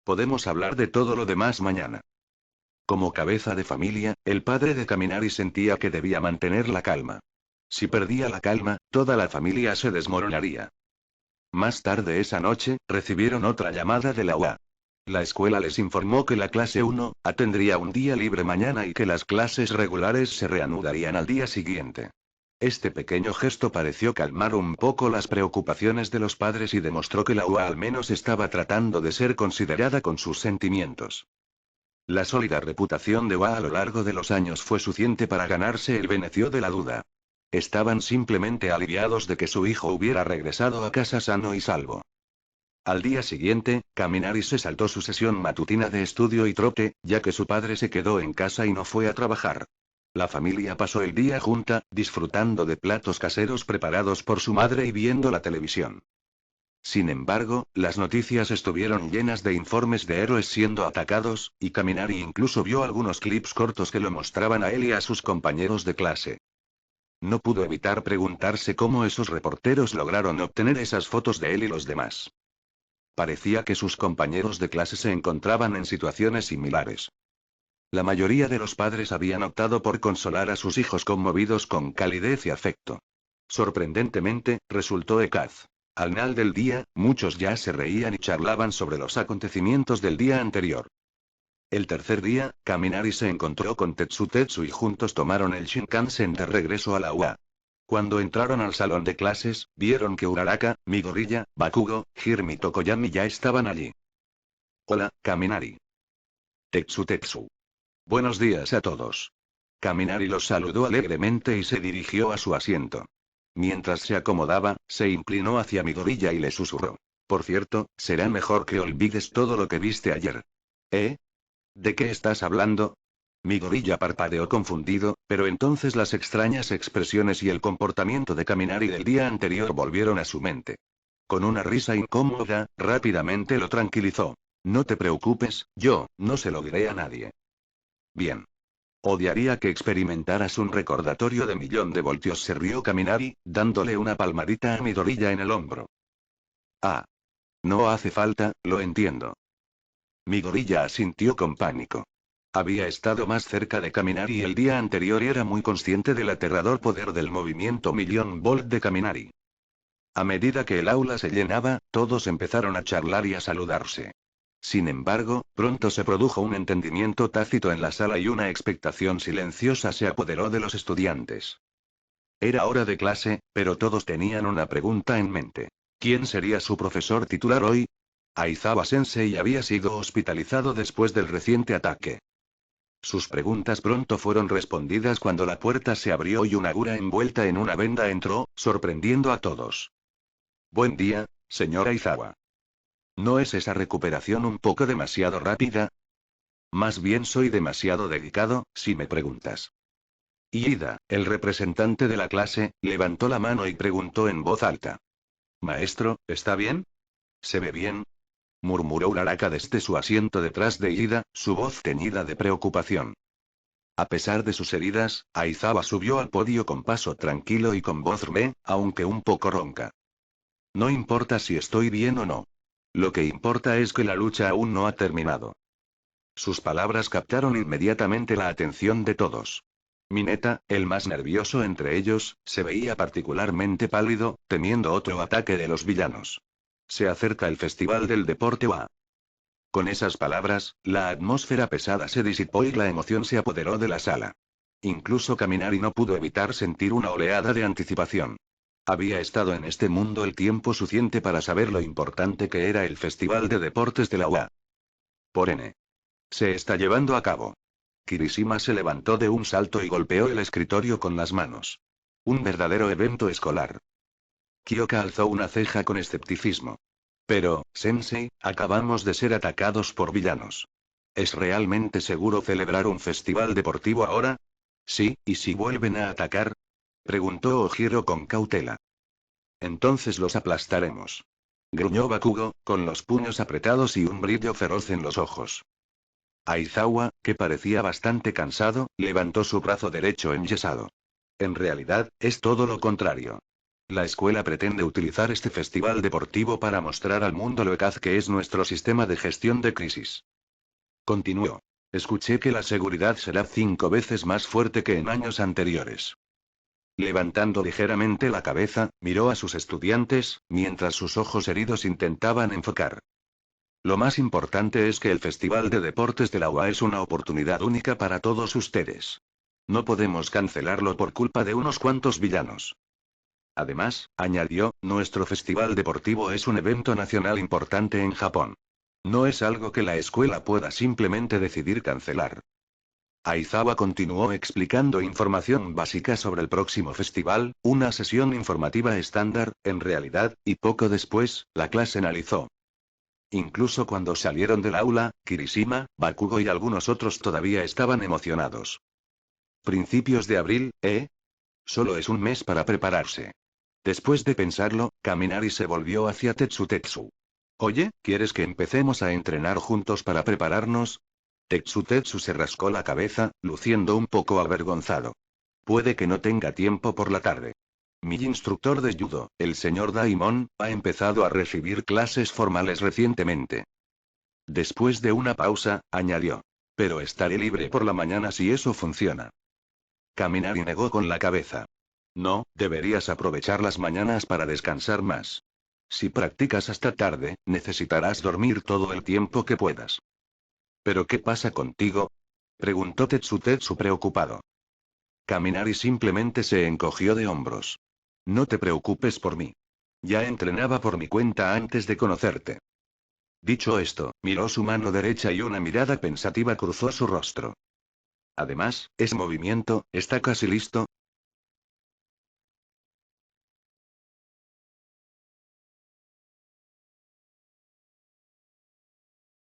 S2: Podemos hablar de todo lo demás mañana. Como cabeza de familia, el padre de Kaminari sentía que debía mantener la calma. Si perdía la calma, toda la familia se desmoronaría. Más tarde esa noche, recibieron otra llamada de la UA. La escuela les informó que la clase 1A tendría un día libre mañana y que las clases regulares se reanudarían al día siguiente. Este pequeño gesto pareció calmar un poco las preocupaciones de los padres y demostró que la UA al menos estaba tratando de ser considerada con sus sentimientos. La sólida reputación de UA a lo largo de los años fue suficiente para ganarse el beneficio de la duda. Estaban simplemente aliviados de que su hijo hubiera regresado a casa sano y salvo. Al día siguiente, Kaminari se saltó su sesión matutina de estudio y trote, ya que su padre se quedó en casa y no fue a trabajar. La familia pasó el día junta, disfrutando de platos caseros preparados por su madre y viendo la televisión. Sin embargo, las noticias estuvieron llenas de informes de héroes siendo atacados, y Kaminari incluso vio algunos clips cortos que lo mostraban a él y a sus compañeros de clase. No pudo evitar preguntarse cómo esos reporteros lograron obtener esas fotos de él y los demás. Parecía que sus compañeros de clase se encontraban en situaciones similares. La mayoría de los padres habían optado por consolar a sus hijos conmovidos con calidez y afecto. Sorprendentemente, resultó eficaz. Al final del día, muchos ya se reían y charlaban sobre los acontecimientos del día anterior. El tercer día, Kaminari se encontró con Tetsu y juntos tomaron el Shinkansen de regreso a la UA. Cuando entraron al salón de clases, vieron que Uraraka, Midoriya, Bakugo, Hirmi y Tokoyami ya estaban allí. Hola, Kaminari. Tetsu. Buenos días a todos. Kaminari los saludó alegremente y se dirigió a su asiento. Mientras se acomodaba, se inclinó hacia Midoriya y le susurró. Por cierto, será mejor que olvides todo lo que viste ayer. ¿Eh? ¿De qué estás hablando? Midoriya parpadeó confundido, pero entonces las extrañas expresiones y el comportamiento de Kaminari del día anterior volvieron a su mente. Con una risa incómoda, rápidamente lo tranquilizó. No te preocupes, yo no se lo diré a nadie. Bien. Odiaría que experimentaras un recordatorio de 1.000.000 de voltios, se rió Kaminari, dándole una palmadita a Midoriya en el hombro. Ah. No hace falta, lo entiendo. Midoriya asintió con pánico. Había estado más cerca de Kaminari el día anterior y era muy consciente del aterrador poder del movimiento 1.000.000 volt de Kaminari. A medida que el aula se llenaba, todos empezaron a charlar y a saludarse. Sin embargo, pronto se produjo un entendimiento tácito en la sala y una expectación silenciosa se apoderó de los estudiantes. Era hora de clase, pero todos tenían una pregunta en mente. ¿Quién sería su profesor titular hoy? Aizawa Sensei había sido hospitalizado después del reciente ataque. Sus preguntas pronto fueron respondidas cuando la puerta se abrió y una gura envuelta en una venda entró, sorprendiendo a todos. Buen día, señor Aizawa. ¿No es esa recuperación un poco demasiado rápida? Más bien soy demasiado delicado, si me preguntas. Ida, el representante de la clase, levantó la mano y preguntó en voz alta. Maestro, ¿está bien? ¿Se ve bien? Murmuró Uraraka desde su asiento detrás de Ida, su voz teñida de preocupación. A pesar de sus heridas, Aizawa subió al podio con paso tranquilo y con voz firme, aunque un poco ronca. No importa si estoy bien o no. Lo que importa es que la lucha aún no ha terminado. Sus palabras captaron inmediatamente la atención de todos. Mineta, el más nervioso entre ellos, se veía particularmente pálido, temiendo otro ataque de los villanos. Se acerca el Festival del Deporte wa. Con esas palabras, la atmósfera pesada se disipó y la emoción se apoderó de la sala. Incluso Kaminari no pudo evitar sentir una oleada de anticipación. Había estado en este mundo el tiempo suficiente para saber lo importante que era el Festival de Deportes de la UA. Por N. Se está llevando a cabo. Kirishima se levantó de un salto y golpeó el escritorio con las manos. Un verdadero evento escolar. Kyoka alzó una ceja con escepticismo. Pero, Sensei, acabamos de ser atacados por villanos. ¿Es realmente seguro celebrar un festival deportivo ahora? Sí, ¿y si vuelven a atacar? Preguntó Ojiro con cautela. Entonces los aplastaremos. Gruñó Bakugo, con los puños apretados y un brillo feroz en los ojos. Aizawa, que parecía bastante cansado, levantó su brazo derecho enyesado. En realidad, es todo lo contrario. La escuela pretende utilizar este festival deportivo para mostrar al mundo lo eficaz que es nuestro sistema de gestión de crisis. Continuó. Escuché que la seguridad será 5 veces más fuerte que en años anteriores. Levantando ligeramente la cabeza, miró a sus estudiantes, mientras sus ojos heridos intentaban enfocar. Lo más importante es que el Festival de Deportes de la UA es una oportunidad única para todos ustedes. No podemos cancelarlo por culpa de unos cuantos villanos. Además, añadió, nuestro festival deportivo es un evento nacional importante en Japón. No es algo que la escuela pueda simplemente decidir cancelar. Aizawa continuó explicando información básica sobre el próximo festival, una sesión informativa estándar, en realidad, y poco después, la clase analizó. Incluso cuando salieron del aula, Kirishima, Bakugo y algunos otros todavía estaban emocionados. Principios de abril, ¿eh? Solo es un mes para prepararse. Después de pensarlo, Kaminari se volvió hacia Tetsu. Oye, ¿quieres que empecemos a entrenar juntos para prepararnos? Tetsu se rascó la cabeza, luciendo un poco avergonzado. Puede que no tenga tiempo por la tarde. Mi instructor de judo, el señor Daimon, ha empezado a recibir clases formales recientemente. Después de una pausa, añadió. Pero estaré libre por la mañana si eso funciona. Kaminari negó con la cabeza. No, deberías aprovechar las mañanas para descansar más. Si practicas hasta tarde, necesitarás dormir todo el tiempo que puedas. ¿Pero qué pasa contigo? Preguntó Tetsu preocupado. Kaminari simplemente se encogió de hombros. No te preocupes por mí. Ya entrenaba por mi cuenta antes de conocerte. Dicho esto, miró su mano derecha y una mirada pensativa cruzó su rostro. Además, ese movimiento, está casi listo,